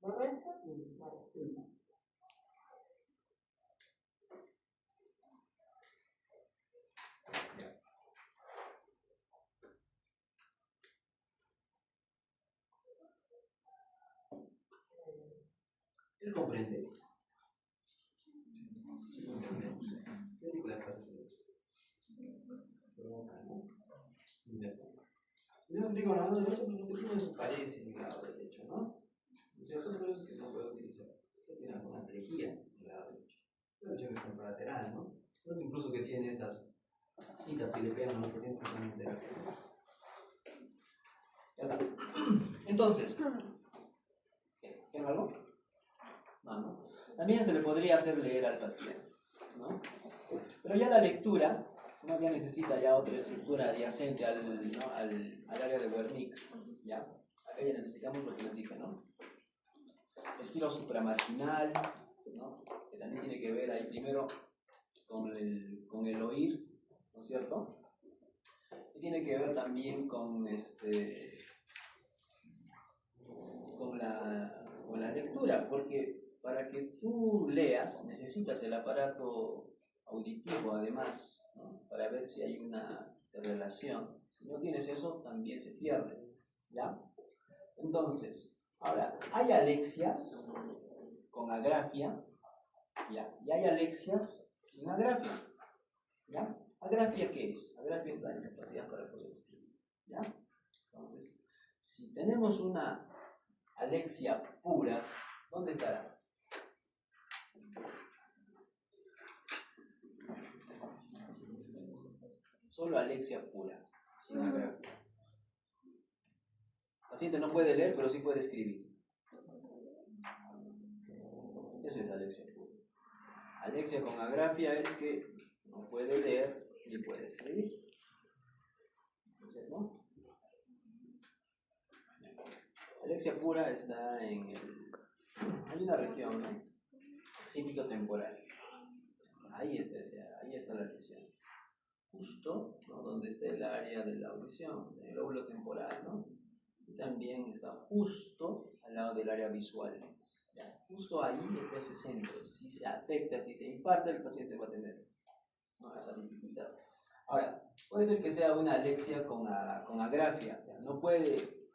¿Correcto? Vale. Él comprende. Sí, comprende. ¿Qué tipo de cosas es? Provoca, ¿no? Yo explico nada más, no eso parece el grado derecho, ¿no? ¿No es cierto? Pero es que no puedo utilizar. Esto tiene una complejidad el grado derecho. La versión es contralateral, ¿no? Entonces incluso que tiene esas citas que le pegan a los pacientes que están en terapia. Ya está. Entonces, ¿quieren algo? No. También se le podría hacer leer al paciente, ¿no? Pero ya la lectura, ¿no? Ya necesita ya otra estructura adyacente al área de Wernicke, ¿ya? Acá ya necesitamos lo que les dije, ¿no? El giro supramarginal, ¿no? Que también tiene que ver ahí primero con el oír, ¿no es cierto? Y tiene que ver también con la lectura, porque para que tú leas necesitas el aparato auditivo además, ¿no? Para ver si hay una relación. Si no tienes eso, también se pierde, ¿ya? Entonces, ahora, hay alexias con agrafia, ¿ya? Y hay alexias sin agrafia, ¿ya? ¿Agrafia qué es? Agrafia es la incapacidad para poder escribir, ¿ya? Entonces, si tenemos una alexia pura, ¿dónde estará? Solo alexia pura, sin agrafia. El paciente no puede leer, pero sí puede escribir. Eso es alexia pura. Alexia con agrafia es que no puede leer ni puede escribir. ¿No? Alexia pura está en el... Hay una región, ¿no? Cívico-temporal. Ahí está la lesión. Justo, ¿no? Donde está el área de la audición, el lóbulo temporal, ¿no? Y también está justo al lado del área visual. ¿Ya? Justo ahí está ese centro. Si se afecta, si se infarta, el paciente va a tener, ¿no? Esa dificultad. Ahora, puede ser que sea una alexia con agrafia, o sea, no puede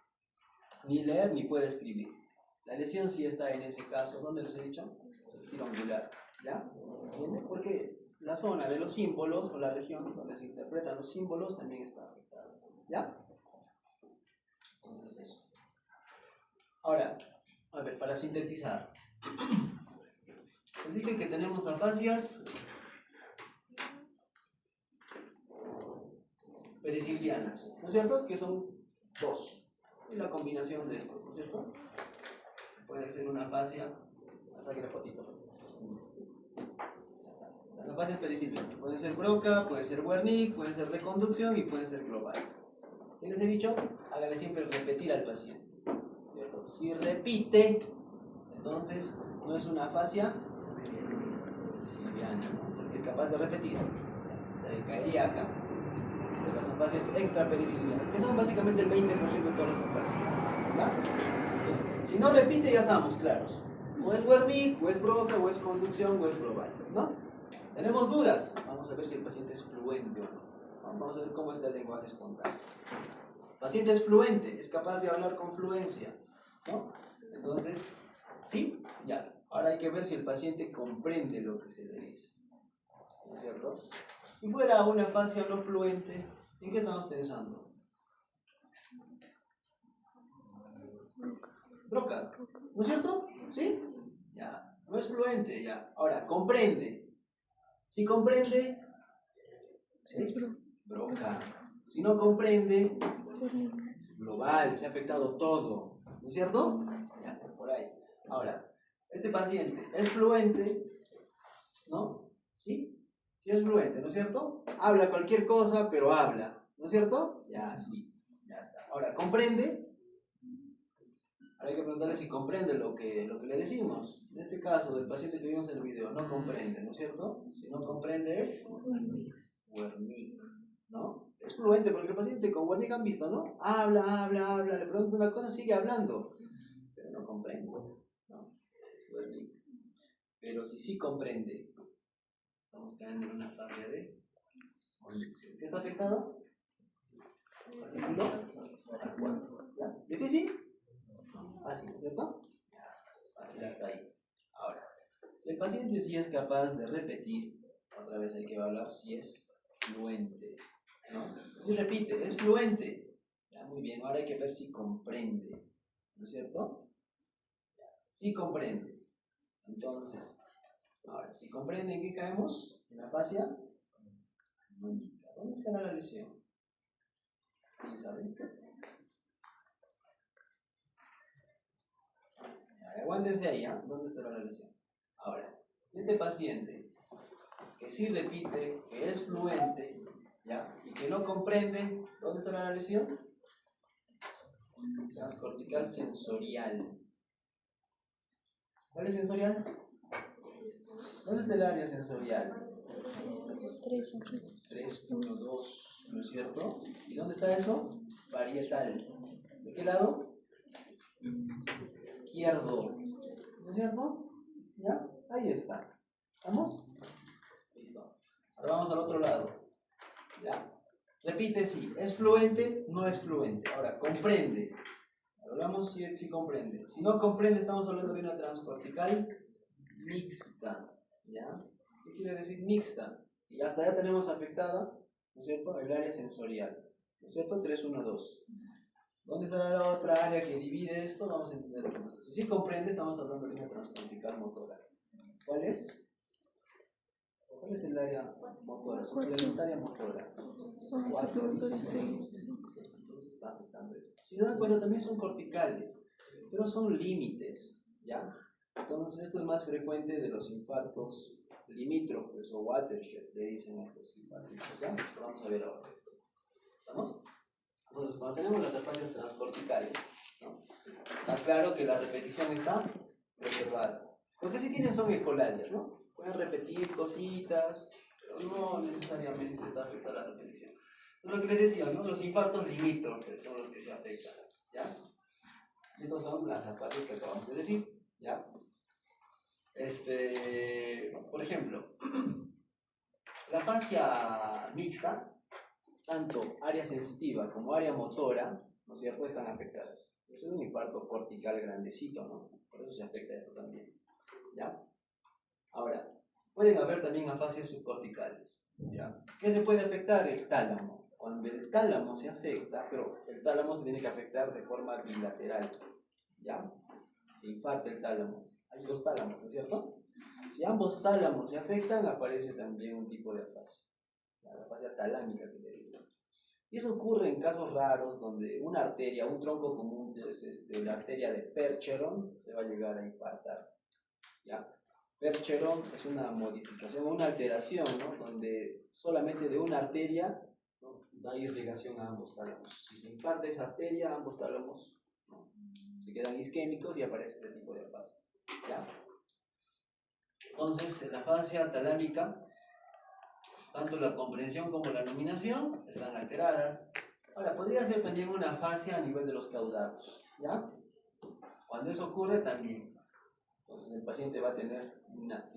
ni leer ni puede escribir. La lesión sí está en ese caso, ¿dónde les he dicho? El giro angular, ¿ya? ¿Entienden? Porque la zona de los símbolos o la región donde se interpretan los símbolos también está afectada, ¿ya? Entonces eso. Ahora, a ver, para sintetizar, les dije que tenemos afasias perisilianas, ¿no es cierto? Que son dos, y la combinación de estos, ¿no es cierto? Puede ser una afasia, hasta que la fotito. Las afasias perisilianas pueden ser Broca, puede ser Wernicke, puede ser de conducción y pueden ser globales. ¿Qué les he dicho? Hágale siempre repetir al paciente, ¿cierto? Si repite, entonces no es una afasia perisiliana, ¿no? Porque es capaz de repetir. Se caería acá. De las afasias extraperisilianas, que son básicamente el 20% de todas las afasias, ¿ya? Entonces, si no repite, ya estamos claros. O es Wernicke, o es Broca, o es conducción, o es global, ¿no? ¿Tenemos dudas? Vamos a ver si el paciente es fluente o no. Vamos a ver cómo está el lenguaje espontáneo. El paciente es fluente, es capaz de hablar con fluencia, ¿no? Entonces, sí, ya. Ahora hay que ver si el paciente comprende lo que se le dice, ¿no es cierto? Si fuera una afasia no fluente, ¿en qué estamos pensando? Broca, ¿no es cierto? ¿Sí? Ya. No es fluente, ya. Ahora, comprende. Si comprende, es Broca. Si no comprende, es global, se ha afectado todo, ¿no es cierto? Ya está por ahí. Ahora, este paciente es fluente, ¿no? ¿Sí? Sí es fluente, ¿no es cierto? Habla cualquier cosa, pero habla, ¿no es cierto? Ya, sí, ya está. Ahora, ¿comprende? Ahora hay que preguntarle si comprende lo que le decimos. En este caso, del paciente que vimos en el video, no comprende, ¿no es cierto? Si no comprende es Wernicke, ¿no? Es fluente porque el paciente con Wernicke han visto, ¿no? Habla, le preguntas una cosa, sigue hablando, pero no comprende, Duerling. Pero si sí comprende, estamos quedando en una fase de conducción. ¿Qué está afectado? Fascículo A4. ¿Ya? ¿Difícil? Fácil, ¿cierto? Fácil hasta ahí. Ahora, si el paciente sí es capaz de repetir, otra vez hay que evaluar si es fluente, ¿no? Si repite, es fluente. Ya, muy bien, ahora hay que ver si comprende, ¿no es cierto? Sí comprende. Entonces, ahora, si comprende, ¿en qué caemos? En la fascia armónica. ¿Dónde será la lesión? ¿Quién sabe? Aguántense ahí, ¿ah? ¿Dónde estará la lesión? Ahora, si este paciente que sí repite, que es fluente, ¿ya? Y que no comprende, ¿dónde estará la lesión? Transcortical sensorial. ¿Cuál es sensorial? ¿Dónde está el área sensorial? 3, 1, 2, ¿no es cierto? ¿Y dónde está eso? Parietal. ¿De qué lado? Izquierdo. ¿No es cierto? ¿Ya? Ahí está. ¿Estamos? Listo. Ahora vamos al otro lado. ¿Ya? Repite sí. ¿Es fluente? No es fluente. Ahora, comprende. Hablamos si comprende. Si no comprende, estamos hablando de una transcortical mixta. ¿Ya? ¿Qué quiere decir mixta? Y hasta ya tenemos afectada, ¿no es cierto?, el área sensorial. ¿No es cierto? 3, 1, 2. ¿Dónde estará la otra área que divide esto? Vamos a entender cómo está. Si comprende, estamos hablando de una transcortical motora. ¿Cuál es? ¿Cuál es el área motora? Suplementaria motora. 4 y 6. Entonces está afectando eso. Si se dan cuenta, también son corticales, pero son límites, ¿ya? Entonces esto es más frecuente de los infartos limítrofes o watershed, le dicen a estos infartos, ¿ya? Lo vamos a ver ahora. ¿Estamos? Entonces, cuando tenemos las afasias transcorticales, ¿no?, está claro que la repetición está reservada. Lo que sí tienen son ecolarias, ¿no? Pueden repetir cositas, pero no necesariamente está afectada la repetición. Entonces, lo que les decía, ¿no?, los infartos limítrofes son los que se afectan, ¿ya? Y estas son las afasias que acabamos de decir, ¿ya? Por ejemplo, la fascia mixta, tanto área sensitiva como área motora, ¿no es cierto?, están afectadas. Eso es un infarto cortical grandecito, ¿no? Por eso se afecta esto también, ¿ya? Ahora, pueden haber también afasias subcorticales, ¿ya? ¿Qué se puede afectar? El tálamo. Cuando el tálamo se afecta, pero el tálamo se tiene que afectar de forma bilateral, ¿ya? Se infarta el tálamo. Hay dos tálamos, ¿no es cierto? Si ambos tálamos se afectan, aparece también un tipo de afasia, la afasia talámica que le dicen. Y eso ocurre en casos raros donde una arteria, un tronco común, es la arteria de Percheron, se va a llegar a infartar, ¿ya? Percheron es una modificación, una alteración, ¿no?, donde solamente de una arteria, ¿no?, da irrigación a ambos tálamos. Si se infarta esa arteria, ambos tálamos, ¿no?, se quedan isquémicos y aparece este tipo de afasia, ¿ya? Entonces, en la afasia talámica, tanto la comprensión como la nominación están alteradas. Ahora, podría ser también una afasia a nivel de los caudados, ¿ya? Cuando eso ocurre, también. Entonces, el paciente va a tener una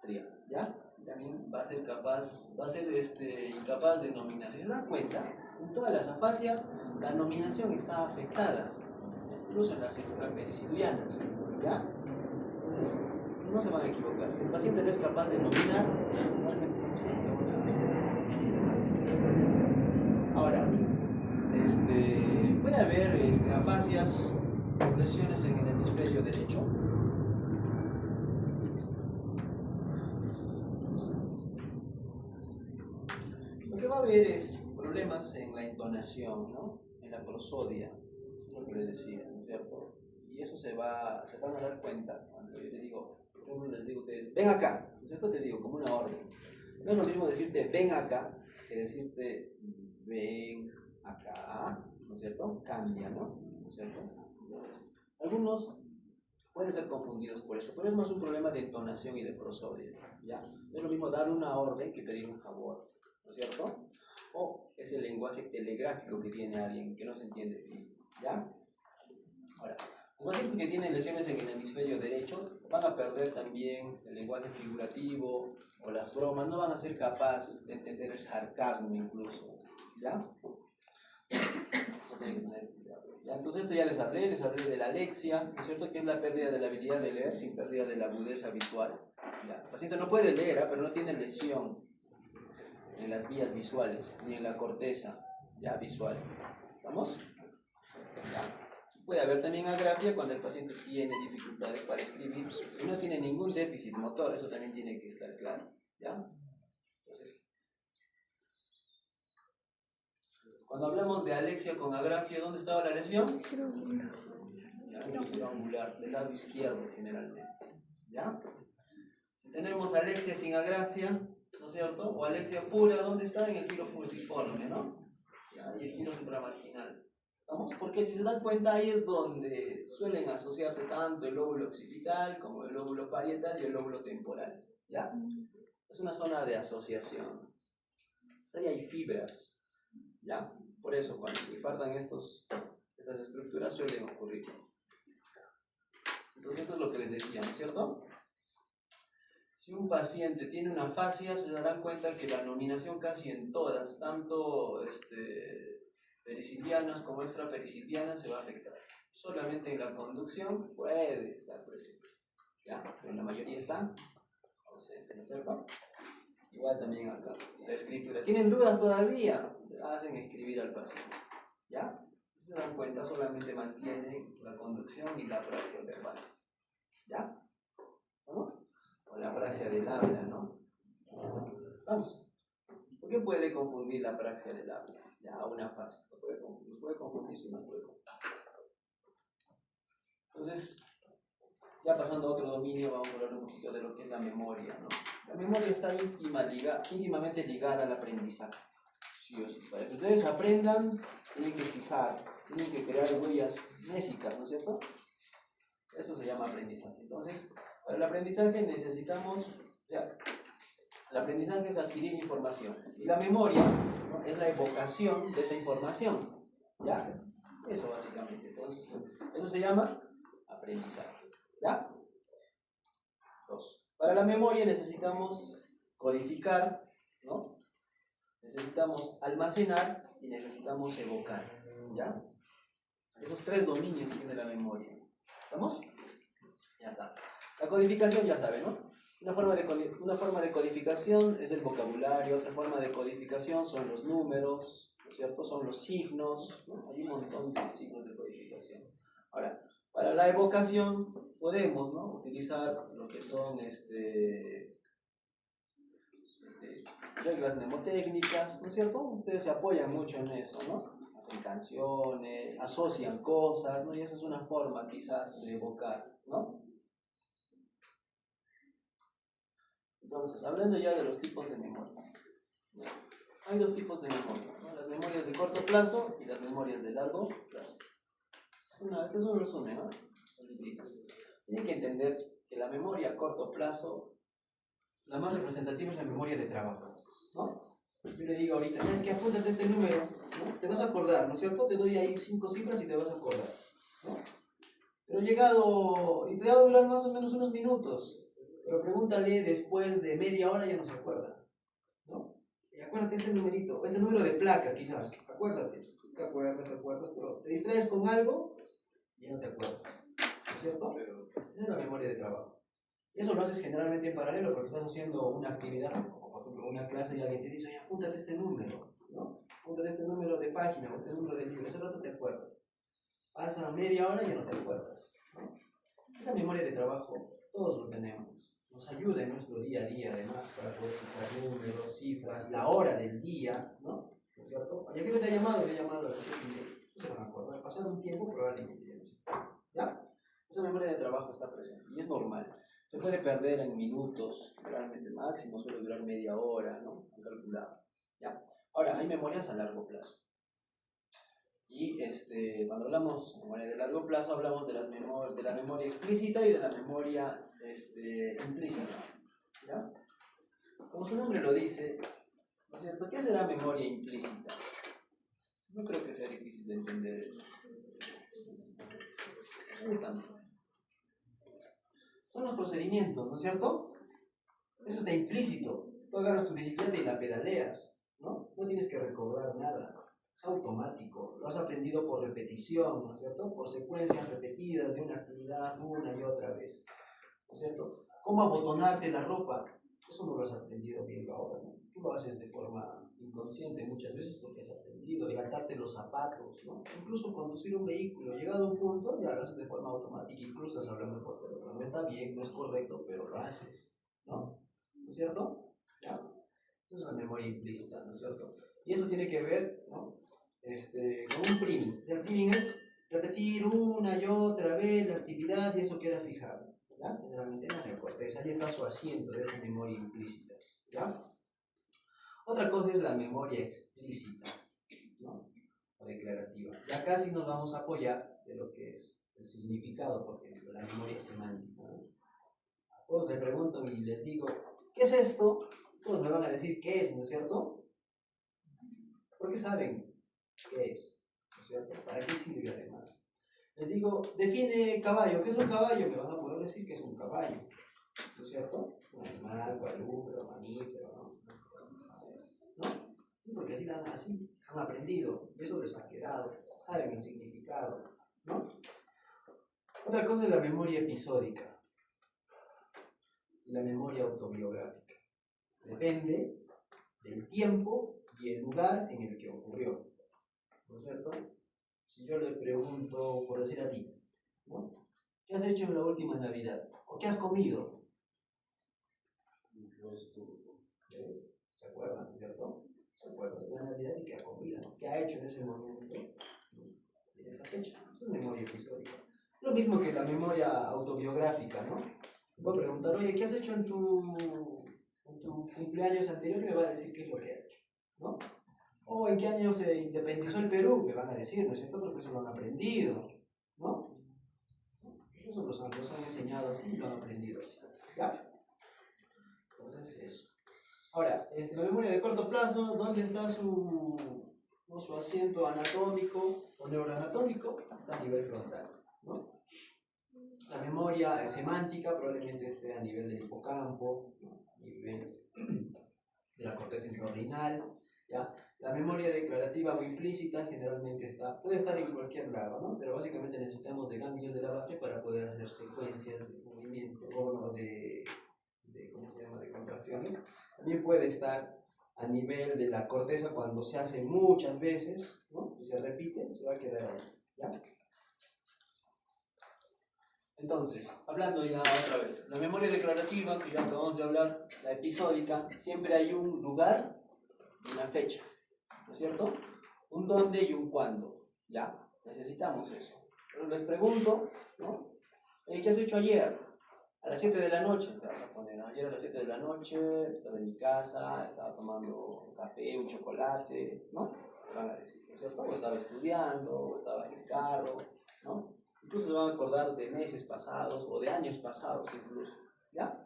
tria, ¿ya? También va a ser incapaz de nominar. Si se dan cuenta, en todas las afasias, la nominación está afectada, incluso en las extrapericilianas, ¿ya? Entonces, no se van a equivocar. Si el paciente no es capaz de nominar, realmente significa una. Ahora, puede haber afasias, lesiones en el hemisferio derecho. Lo que va a haber es problemas en la entonación, ¿no?, en la prosodia, es lo que les decía, ¿no es cierto? Y eso se van a dar cuenta cuando yo les digo, por ejemplo, les digo a ustedes, ven acá, ¿no es cierto? Te digo, como una orden. No es lo mismo decirte ven acá que decirte ven acá, ¿no es cierto? Cambia, ¿no? ¿No es cierto? Entonces, algunos pueden ser confundidos por eso, pero es más un problema de entonación y de prosodia, ¿ya? No es lo mismo dar una orden que pedir un favor, ¿no es cierto? O es el lenguaje telegráfico que tiene alguien que no se entiende bien, ¿ya? Ahora, Los pacientes que tienen lesiones en el hemisferio derecho van a perder también el lenguaje figurativo o las bromas, no van a ser capaces de entender el sarcasmo incluso, ¿ya? Eso tienen que tener cuidado, ¿ya? Entonces esto ya les hablé de la alexia, ¿no es cierto? Que es la pérdida de la habilidad de leer sin pérdida de la agudeza visual, ¿ya? El paciente no puede leer, pero no tiene lesión en las vías visuales, ni en la corteza, ¿ya? Visual, ¿estamos? ¿Ya? Puede haber también agrafia cuando el paciente tiene dificultades para escribir y no tiene ningún déficit motor, eso también tiene que estar claro, ¿ya? Entonces, cuando hablamos de alexia con agrafia, ¿dónde estaba la lesión? La figura angular, del lado izquierdo generalmente, ¿ya? Si tenemos alexia sin agrafia, ¿no es cierto? O alexia pura, ¿dónde está? En el giro fusiforme, ¿no? ¿Ya? Y el giro supramarginal. ¿Estamos? Porque si se dan cuenta, ahí es donde suelen asociarse tanto el lóbulo occipital como el lóbulo parietal y el lóbulo temporal, ¿ya? Es una zona de asociación. Ahí hay fibras, ¿ya? Por eso, cuando se infartan estas estructuras suelen ocurrir. Entonces, esto es lo que les decía, ¿no es cierto? Si un paciente tiene una fascia, se darán cuenta que la nominación casi en todas, tanto pericilianas como extrapericilianas, se va a afectar. Solamente en la conducción puede estar presente, ¿ya? Pero en la mayoría está ausente, ¿no es cierto? Igual también acá, la escritura. ¿Tienen dudas todavía? Hacen escribir al paciente, ¿ya? Se dan cuenta, solamente mantienen la conducción y la praxia verbal, ¿ya? ¿Vamos? O la praxia del habla, ¿no? Vamos. ¿Por qué puede confundir la praxia del habla? Ya, a una fase. Nos puede confundir si no puede confundir. Entonces, ya pasando a otro dominio, vamos a hablar un poquito de lo que es la memoria, ¿no? La memoria está íntimamente ligada al aprendizaje. Sí o sí. Para que ustedes aprendan, tienen que fijar, tienen que crear huellas mnésicas, ¿no es cierto? Eso se llama aprendizaje. Entonces, para el aprendizaje necesitamos, o sea, el aprendizaje es adquirir información. Y la memoria, ¿no?, es la evocación de esa información, ¿ya? Eso básicamente. Entonces, eso se llama aprendizaje, ¿ya? Dos. Para la memoria necesitamos codificar, ¿no? Necesitamos almacenar y necesitamos evocar, ¿ya? Esos tres dominios tiene la memoria. ¿Estamos? Ya está. La codificación ya saben, ¿no? Una forma de codificación es el vocabulario, otra forma de codificación son los números, ¿no es cierto? Son los signos, ¿no? Hay un montón de signos de codificación. Ahora, para la evocación podemos, ¿no?, utilizar lo que son reglas mnemotécnicas, ¿no es cierto? Ustedes se apoyan mucho en eso, ¿no? Hacen canciones, asocian cosas, ¿no? Y eso es una forma quizás de evocar, ¿no? Entonces, hablando ya de los tipos de memoria, ¿no? Hay dos tipos de memoria, ¿no? Las memorias de corto plazo y las memorias de largo plazo. Este es un resumen, ¿no? Tienen que entender que la memoria a corto plazo, la más representativa es la memoria de trabajo, ¿no? Yo le digo ahorita, ¿sabes qué? Apúntate este número, ¿no? Te vas a acordar, ¿no es cierto? Te doy ahí 5 cifras y te vas a acordar, ¿no? Pero llegado, y te va a durar más o menos unos minutos, pero pregúntale después de media hora, ya no se acuerda, ¿no? Y acuérdate ese numerito, este número de placa quizás, acuérdate, te acuerdas, pero te distraes con algo y ya no te acuerdas, ¿no es cierto? Esa es la memoria de trabajo. Y eso lo haces generalmente en paralelo porque estás haciendo una actividad, como por ejemplo una clase y alguien te dice, oye, apúntate este número, ¿no? Apúntate este número de página o este número de libro, ese rato te acuerdas. Pasa media hora y ya no te acuerdas, ¿no? Esa memoria de trabajo todos lo tenemos. Nos ayuda en nuestro día a día, además, para poder fijar números, cifras, la hora del día, ¿no? ¿No es cierto? ¿A quién te ha llamado? Me ha llamado a las 7:30. No se van a acordar. Pasado un tiempo, probablemente. ¿Ya? Esa memoria de trabajo está presente y es normal. Se puede perder en minutos, realmente máximo suele durar media hora, ¿no? Han calculado. ¿Ya? Ahora, hay memorias a largo plazo. Y cuando hablamos de memoria de largo plazo, hablamos de la memoria explícita y de la memoria implícita, ¿ya? Como su nombre lo dice, ¿no es cierto? ¿Qué será memoria implícita? No creo que sea difícil de entender. ¿Dónde están? Son los procedimientos, ¿no es cierto? Eso está implícito. Tú agarras tu bicicleta y la pedaleas, ¿no? No tienes que recordar nada. Es automático. Lo has aprendido por repetición, ¿no es cierto? Por secuencias repetidas de una actividad una y otra vez, ¿no es cierto? ¿Cómo abotonarte la ropa? Eso no lo has aprendido bien ahora, ¿no? Tú lo haces de forma inconsciente muchas veces porque has aprendido. Y atarte los zapatos, ¿no? Incluso conducir un vehículo. Llegado a un punto, ya lo haces de forma automática. Incluso estás hablando por teléfono. No está bien, no es correcto, pero lo haces, ¿no? ¿No es cierto? ¿Ya? Eso es la memoria implícita, ¿no es cierto? Y eso tiene que ver, ¿no? Con un priming. El priming es repetir una y otra vez la actividad y eso queda fijado, ¿ya? Generalmente en la neocorteza, ahí está su asiento de esta memoria implícita, ¿ya? Otra cosa es la memoria explícita, ¿no? O declarativa. Ya casi nos vamos a apoyar de lo que es el significado, porque la memoria semántica, ¿no? A todos le pregunto y les digo, ¿qué es esto? Todos me van a decir qué es, ¿no es cierto? Porque saben qué es, ¿no es cierto? ¿Para qué sirve además? Les digo, define caballo. ¿Qué es un caballo? Me van a poder decir que es un caballo, ¿no es cierto? Un animal, cuadrúpedo, mamífero, ¿no? ¿No? Sí, porque así han aprendido, eso les ha quedado, saben el significado, ¿no? Otra cosa es la memoria episódica y la memoria autobiográfica. Depende del tiempo y el lugar en el que ocurrió, ¿no es cierto? Si yo le pregunto, por decir a ti, ¿no? ¿Qué has hecho en la última Navidad? ¿O qué has comido? ¿Ves? ¿Se acuerdan, cierto? ¿Se acuerdan de la Navidad y qué ha comido? ¿No? ¿Qué ha hecho en ese momento? En esa fecha. Es memoria episódica. Lo mismo que la memoria autobiográfica, ¿no? Voy a preguntar, oye, ¿qué has hecho en tu cumpleaños anterior? Me va a decir qué es lo que ha hecho, ¿no? O en qué año se independizó el Perú, me van a decir, ¿no es cierto? Porque eso lo han aprendido, ¿no? Eso los han enseñado así y lo han aprendido así, ¿ya? Entonces, eso. Ahora, la memoria de corto plazo, ¿dónde está su asiento anatómico o neuroanatómico? Está a nivel frontal, ¿no? La memoria semántica probablemente esté a nivel del hipocampo, ¿no? A nivel de la corteza intraorbital, ¿ya? La memoria declarativa o implícita generalmente puede estar en cualquier lado, ¿no? Pero básicamente necesitamos de ganglios de la base para poder hacer secuencias de movimiento o ¿cómo se llama?, de contracciones. También puede estar a nivel de la corteza cuando se hace muchas veces, ¿no? Y se repite, se va a quedar ahí, ¿ya? Entonces, hablando ya otra vez, la memoria declarativa, que ya acabamos de hablar, la episódica, siempre hay un lugar y una fecha, ¿no es cierto? Un dónde y un cuándo, ¿ya? Necesitamos eso. Pero les pregunto, ¿no? ¿Qué has hecho ayer? A las 7 de la noche, te vas a poner, ayer a las 7 de la noche, estaba en mi casa, estaba tomando un café, un chocolate, ¿no? Te van a decir, ¿no es cierto? O estaba estudiando, o estaba en el carro, ¿no? Incluso se van a acordar de meses pasados o de años pasados incluso, ¿ya?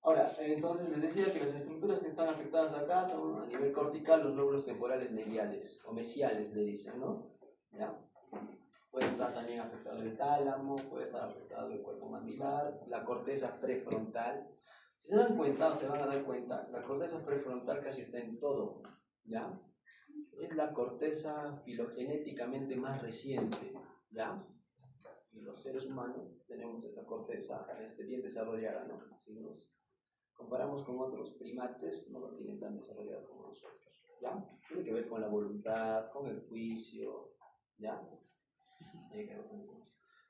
Ahora, entonces les decía que las estructuras que están afectadas acá son a nivel cortical los lóbulos temporales mediales o mesiales, le dicen, ¿no? ¿Ya? Puede estar también afectado el tálamo, puede estar afectado el cuerpo maxilar, la corteza prefrontal. Si se dan cuenta o se van a dar cuenta, la corteza prefrontal casi está en todo, ¿ya? Es la corteza filogenéticamente más reciente, ¿ya? Y los seres humanos tenemos esta corteza bien desarrollada, ¿no? Si nos comparamos con otros primates, no lo tienen tan desarrollado como nosotros, ¿ya? Tiene que ver con la voluntad, con el juicio, ¿ya?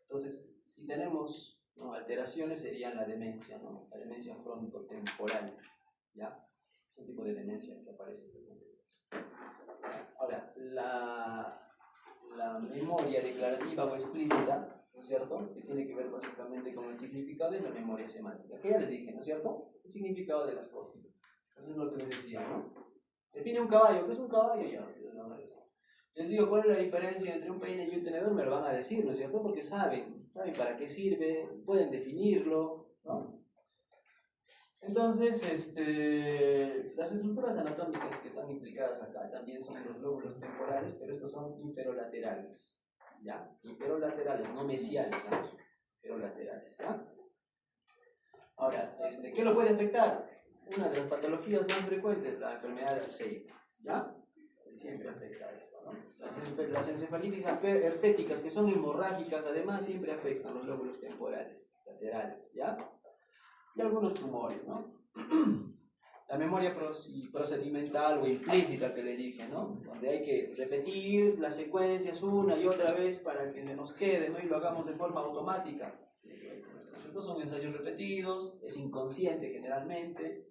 Entonces, si tenemos, ¿no?, alteraciones, serían la demencia, ¿no? La demencia frontotemporal, ¿ya? Es un tipo de demencia que aparece. Ahora, la memoria declarativa o explícita, ¿no es cierto?, que tiene que ver básicamente con el significado de la memoria semántica, que ya les dije, ¿no es cierto?, el significado de las cosas. Eso es lo que les decía, ¿no? Define un caballo, ¿qué es un caballo? Ya, les digo, ¿cuál es la diferencia entre un peine y un tenedor? Me lo van a decir, ¿no es cierto? Porque saben para qué sirve, pueden definirlo, ¿no? Entonces, las estructuras anatómicas que están implicadas acá también son los lóbulos temporales, pero estos son inferolaterales, ¿ya? Hiperolaterales, no mesiales, ¿ya? Hiperolaterales, ¿ya? Ahora, ¿qué lo puede afectar? Una de las patologías más frecuentes, la enfermedad de Alzheimer, ¿ya? Siempre afecta esto, ¿no? Las encefalitis herpéticas, que son hemorrágicas, además, siempre afectan los lóbulos temporales, laterales, ¿ya? Y algunos tumores, ¿no? La memoria procedimental o implícita que le dije, ¿no? Donde hay que repetir las secuencias una y otra vez para que se nos quede, ¿no? Y lo hagamos de forma automática. Estos son ensayos repetidos, es inconsciente generalmente,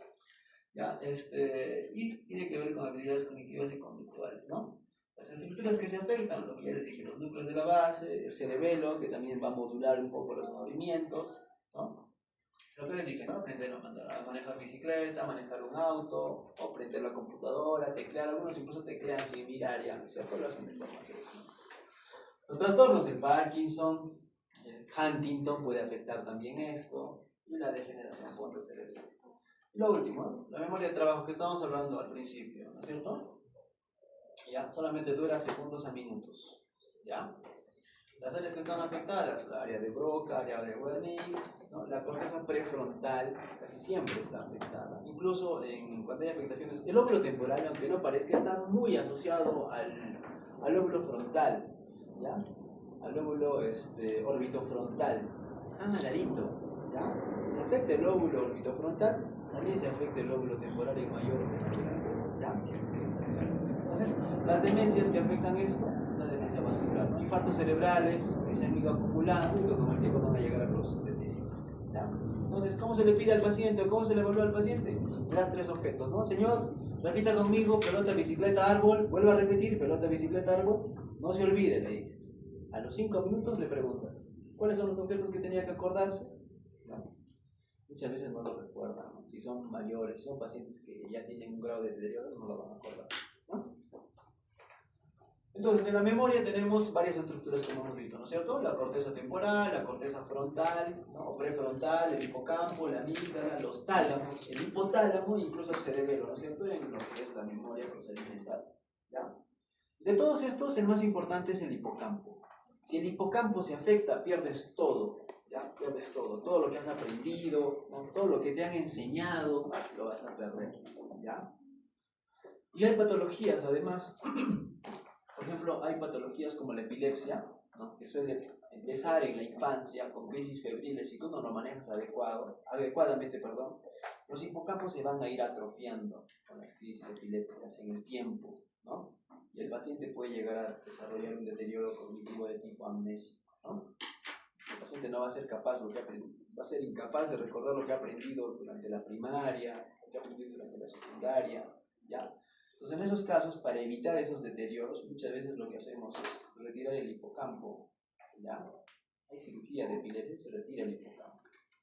¿ya? Y tiene que ver con habilidades cognitivas y conductuales, ¿no? Las estructuras que se afectan, lo que ya les dije, los núcleos de la base, el cerebelo, que también va a modular un poco los movimientos, ¿no? Lo que les dije, ¿no? Aprender a manejar bicicleta, manejar un auto, o aprender la computadora, teclear, algunos incluso teclean sin mirar ya, ¿cierto? Lo hacen de forma segura. Los trastornos del Parkinson, el Huntington puede afectar también esto, y la degeneración pontocerebral. Y lo último, la memoria de trabajo que estábamos hablando al principio, ¿no es cierto? Ya, solamente dura segundos a minutos, ¿ya? Las áreas que están afectadas, la área de Broca, área de Wernicke, ¿no? La corteza prefrontal casi siempre está afectada. Incluso cuando hay afectaciones, el lóbulo temporal, aunque no parezca, está muy asociado al lóbulo frontal, ¿ya? Al lóbulo orbitofrontal. Están al ladito, ¿ya? Si se afecta el lóbulo orbitofrontal, también se afecta el lóbulo temporal en mayor medida, ¿ya? Entonces, las demencias que afectan esto, la demencia vascular, ¿no? Infartos cerebrales que se han ido acumulando y que con el tiempo van a llegar a producción de deterioro, ¿ya? Entonces, ¿cómo se le pide al paciente o cómo se le evalúa al paciente? Le das 3 objetos, ¿no? Señor, repita conmigo, pelota, bicicleta, árbol, vuelva a repetir, pelota, bicicleta, árbol, no se olvide, le dices. A los 5 minutos le preguntas, ¿cuáles son los objetos que tenía que acordarse? ¿No? Muchas veces no lo recuerdan, ¿no? Si son mayores, si son pacientes que ya tienen un grado de deterioro, no lo van a acordar, ¿no? Entonces, en la memoria tenemos varias estructuras como hemos visto, ¿no es cierto? La corteza temporal, la corteza frontal, ¿no? O prefrontal, el hipocampo, la amígdala, los tálamos, el hipotálamo e incluso el cerebelo, ¿no es cierto? En lo que es la memoria procedimental, ¿ya? De todos estos, el más importante es el hipocampo. Si el hipocampo se afecta, pierdes todo, ¿ya? Pierdes todo lo que has aprendido, ¿no? Todo lo que te han enseñado, lo vas a perder, ¿ya? Y hay patologías, además. Por ejemplo, hay patologías como la epilepsia, ¿no? Que suele empezar en la infancia con crisis febriles. Si tú no lo manejas adecuadamente, los hipocampos se van a ir atrofiando con las crisis epilépticas en el tiempo, ¿no? Y el paciente puede llegar a desarrollar un deterioro cognitivo de tipo amnésico, ¿no? El paciente no va a ser capaz, va a ser incapaz de recordar lo que ha aprendido durante la primaria, lo que ha aprendido durante la secundaria, ¿ya? Entonces, en esos casos, para evitar esos deterioros, muchas veces lo que hacemos es retirar el hipocampo, ¿ya? Hay cirugía de epilepsia, se retira el hipocampo,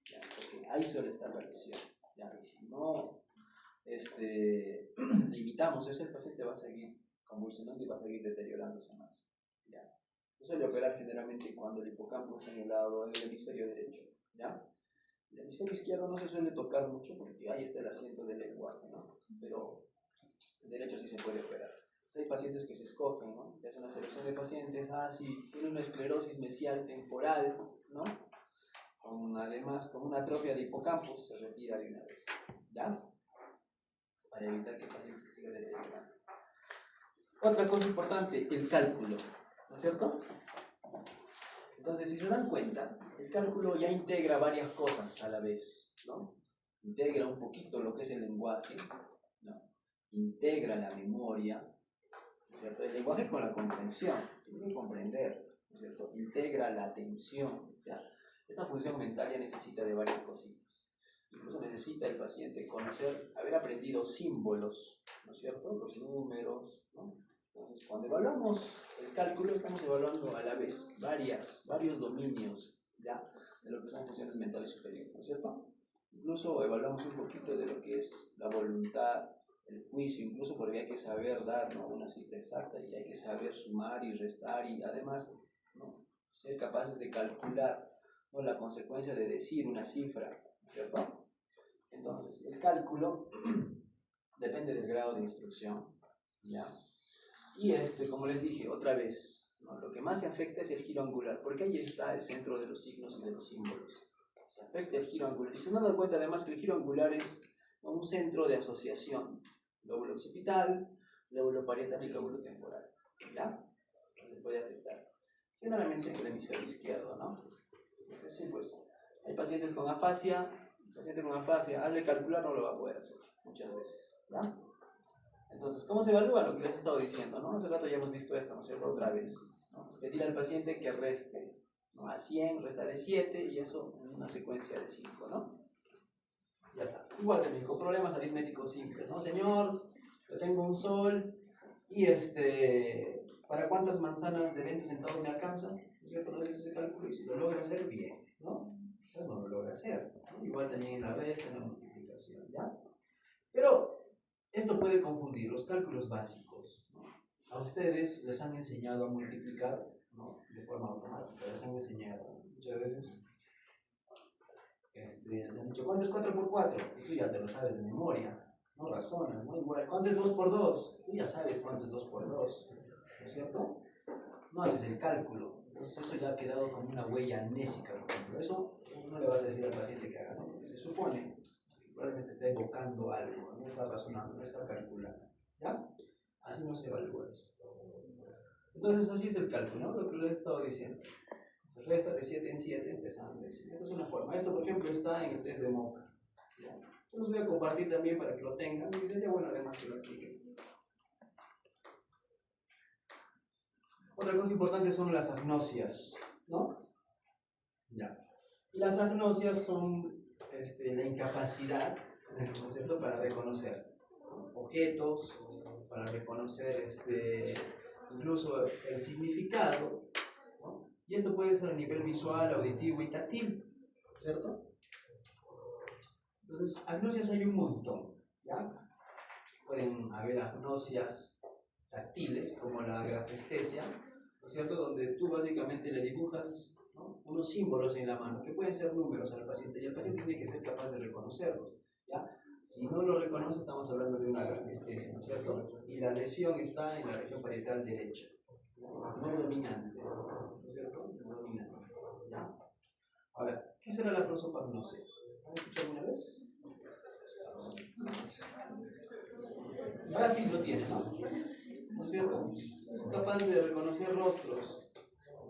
¿ya? Porque ahí suele estar la lesión, ¿ya? Y si no limitamos eso, el paciente va a seguir convulsionando y va a seguir deteriorándose más, ¿ya? Se suele operar generalmente cuando el hipocampo está en el hemisferio derecho, ¿ya? El hemisferio izquierdo no se suele tocar mucho porque ahí está el asiento del lenguaje, ¿no? Pero el derecho sí se puede operar. Hay pacientes que se escogen, ¿no? Se hace una selección de pacientes, sí, tiene una esclerosis mesial temporal, ¿no? Además, con una atrofia de hipocampos, se retira de una vez, ¿ya? Para evitar que el paciente se siga deteriorando. Otra cosa importante, el cálculo, ¿no es cierto? Entonces, si se dan cuenta, el cálculo ya integra varias cosas a la vez, ¿no? Integra un poquito lo que es el lenguaje, ¿no? Integra la memoria, ¿cierto? El lenguaje con la comprensión, tiene que comprender, ¿cierto? Integra la atención, ¿ya? Esta función mental ya necesita de varias cositas. Incluso necesita el paciente conocer, haber aprendido símbolos, ¿no es cierto? Los números, ¿no? Entonces, cuando evaluamos el cálculo, estamos evaluando a la vez varios dominios, ¿ya? De lo que son funciones mentales superiores, ¿no es cierto? Incluso evaluamos un poquito de lo que es la voluntad, el juicio, incluso porque hay que saber dar, ¿no? Una cifra exacta y hay que saber sumar y restar y además, ¿no? Ser capaces de calcular, ¿no? La consecuencia de decir una cifra, ¿cierto? Entonces, el cálculo depende del grado de instrucción, ¿ya? Y como les dije otra vez, ¿no? Lo que más se afecta es el giro angular, porque ahí está el centro de los signos y de los símbolos. Se afecta el giro angular. Y se han dado cuenta además que el giro angular es un centro de asociación. Lóbulo occipital, lóbulo parietal y lóbulo temporal. ¿Ya? Se puede afectar. Generalmente en el hemisferio izquierdo, ¿no? Entonces, sí, pues, hay pacientes con afasia. El paciente con afasia, hazle calcular, no lo va a poder hacer muchas veces. ¿Ya? Entonces, ¿cómo se evalúa lo que les he estado diciendo? ¿No? Hace rato ya hemos visto esto, ¿no es cierto? Otra vez. ¿No? Pedir al paciente que reste, ¿no? A 100, restarle 7 y eso en una secuencia de 5, ¿no? Ya está. Igual también con problemas aritméticos simples, ¿no? Señor, yo tengo un sol y ¿para cuántas manzanas de 20 centavos me alcanza? ¿No es cierto? No haces ese cálculo y si lo logra hacer, bien, ¿no? Quizás no lo logra hacer, ¿no? Igual también en la resta, en la multiplicación, ¿ya? Pero esto puede confundir los cálculos básicos, ¿no? A ustedes les han enseñado a multiplicar, ¿no? De forma automática, les han enseñado muchas veces. Les han dicho, ¿cuánto es 4 por 4? Y tú ya te lo sabes de memoria, no razonas, ¿no? Igual, ¿cuánto es 2 por 2? Tú ya sabes cuánto es 2 por 2, ¿no es cierto? No haces el cálculo, entonces eso ya ha quedado como una huella amnésica, por ejemplo. Eso no le vas a decir al paciente que haga, ¿no? Porque se supone que probablemente está evocando algo, no está razonando, no está calculando, ¿ya? Así no se evalúa eso. Entonces así es el cálculo, ¿no? Lo que les he estado diciendo. Se resta de 7 en 7 empezando. Esta es una forma. Esto, por ejemplo, está en el test de Moca. Yo los voy a compartir también para que lo tengan y sería bueno además que lo apliquen. Otra cosa importante son las agnosias, ¿no? Ya. Y las agnosias son la incapacidad, ¿no es cierto?, para reconocer objetos, para reconocer incluso el significado, ¿no? Y esto puede ser a nivel visual, auditivo y táctil, ¿cierto? Entonces, agnosias hay un montón, ¿ya? Pueden haber agnosias táctiles, como la grafestesia, ¿no es cierto?, donde tú básicamente le dibujas, ¿no?, unos símbolos en la mano, que pueden ser números al paciente, y el paciente tiene que ser capaz de reconocerlos, ¿ya? Si no lo reconoce, estamos hablando de una grafestesia, ¿no es cierto? Y la lesión está en la región parietal derecha, no dominante, ¿no es cierto? No dominante, ¿ya? Ahora, ¿qué será la prosopagnosia? ¿Han escuchado alguna vez? Brad lo tiene, ¿no? ¿No es cierto? Es capaz de reconocer rostros,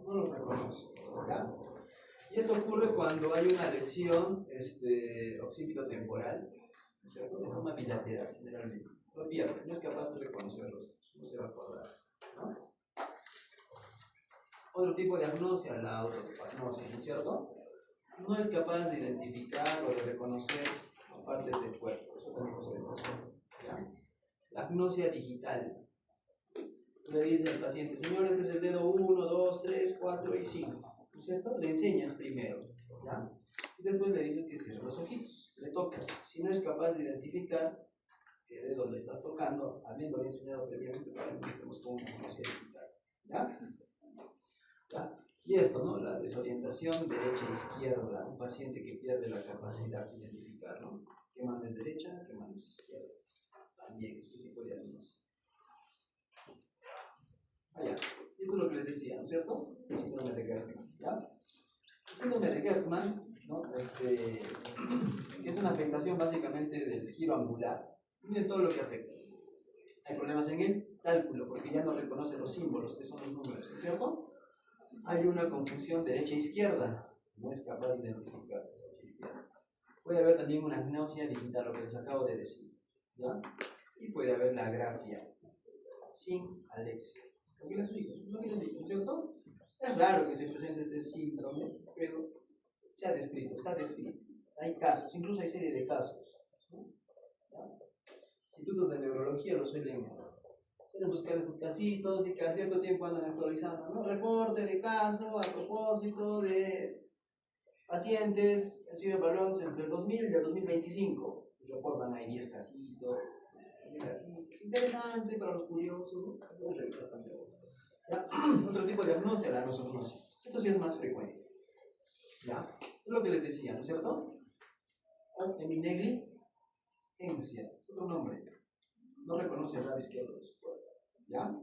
no los reconoce, ¿ya? Y eso ocurre cuando hay una lesión occipitotemporal, ¿no es cierto?, de forma bilateral, generalmente. Lo pierde, no es capaz de reconocer rostros, no se va a acordar, ¿no? Otro tipo de agnosia, la autopagnosia, ¿no es cierto? No es capaz de identificar o de reconocer partes del cuerpo, eso también puede pasar, ¿ya? La agnosia digital. Le dice al paciente, señor, este es el dedo 1, 2, 3, 4 y 5, ¿no es cierto? Le enseñas primero, ¿ya? Y después le dices que cierre los ojitos, le tocas. Si no es capaz de identificar qué dedo le estás tocando, habiéndole enseñado previamente, probablemente estemos con una agnosia digital, ¿ya? ¿Ya? Y esto, ¿no? La desorientación derecha-izquierda, un paciente que pierde la capacidad de identificar, ¿no? ¿Qué mano es derecha? ¿Qué mano es izquierda? También, este tipo de diagnóstico. Ya. Esto es lo que les decía, ¿no es cierto? El síndrome de Gertzmann, ¿ya? El síndrome de Gertzmann, ¿no? Que es una afectación básicamente del giro angular. Miren todo lo que afecta. Hay problemas en el cálculo, porque ya no reconoce los símbolos, que son los números, ¿no es cierto? Hay una confusión derecha-izquierda, no es capaz de identificar derecha-izquierda. Puede haber también una agnosia digital, lo que les acabo de decir, ¿ya? Y puede haber la agrafia, sin alexia. Lo que les digo, ¿no es cierto? Es raro que se presente este síndrome, pero se ha descrito, está descrito. Hay casos, incluso hay serie de casos, ¿no? Institutos de neurología lo suelen buscar estos casitos y cada cierto tiempo andan actualizando, ¿no? Reporte de caso a propósito de pacientes en Ciudad Balón entre el 2000 y el 2025. Reportan ahí 10 casitos. Interesante para los curiosos, ¿no? ¿Ya? Otro tipo de agnosia, la nosognosia. Esto sí es más frecuente, ¿ya? Es lo que les decía, ¿no es cierto? Heminegligencia, otro nombre. No reconoce el lado izquierdo, ¿ya?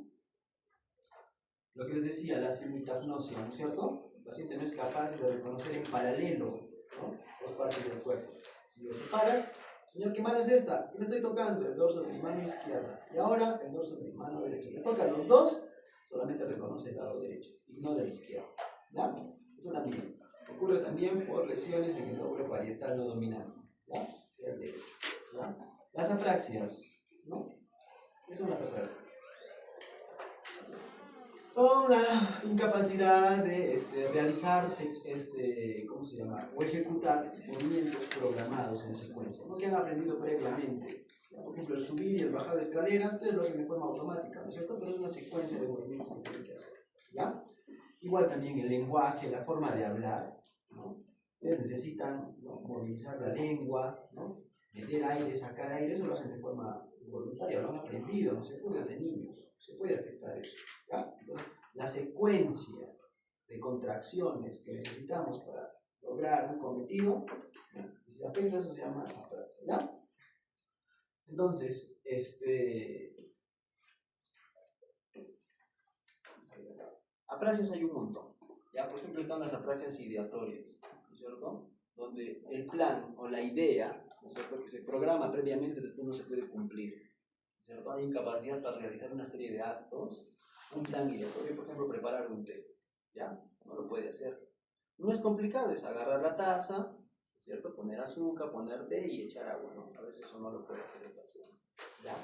lo que les decía, la simultagnosia, ¿no es cierto? El paciente no es capaz de reconocer en paralelo, ¿no?, dos partes del cuerpo. Si lo separas, señor, ¿qué mano es esta? ¿Qué le estoy tocando? El dorso de mi mano izquierda. Y ahora el dorso de mi mano derecha. Le tocan los dos, solamente reconoce el lado derecho, ignora el izquierdo. ¿Ya? Eso también. Ocurre también por lesiones en el lóbulo parietal no dominante. ¿Ya? Sea el derecho. ¿Ya? Las apraxias, ¿no? ¿Qué son las apraxias? Son la incapacidad de realizar, ¿cómo se llama?, o ejecutar movimientos programados en secuencia, ¿no?, que han aprendido previamente. Por ejemplo, el subir y el bajar de escaleras, ustedes lo hacen de forma automática, ¿no es cierto? Pero es una secuencia de movimientos que tienen que hacer, ¿ya? Igual también el lenguaje, la forma de hablar, ¿no? Ustedes necesitan, ¿no?, movilizar la lengua, ¿no?, meter aire, sacar aire, eso lo hacen de forma voluntaria, lo han aprendido, no se puede desde niños, se puede afectar eso, ¿ya? Entonces, la secuencia de contracciones que necesitamos para lograr un cometido, ¿ya?, si se afecta, eso se llama apraxia, ¿ya? Entonces, apraxias hay un montón, ¿ya? Por ejemplo, están las apraxias ideatorias, ¿no es cierto?, donde el plan o la idea, ¿no es cierto?, que se programa previamente, después no se puede cumplir, ¿no es cierto? Hay incapacidad para realizar una serie de actos, un plan ideatorio, por ejemplo, preparar un té, ¿ya? No lo puede hacer. No es complicado, es agarrar la taza, ¿no es cierto?, poner azúcar, poner té y echar agua, ¿no? A veces eso no lo puede hacer el paciente, ¿ya?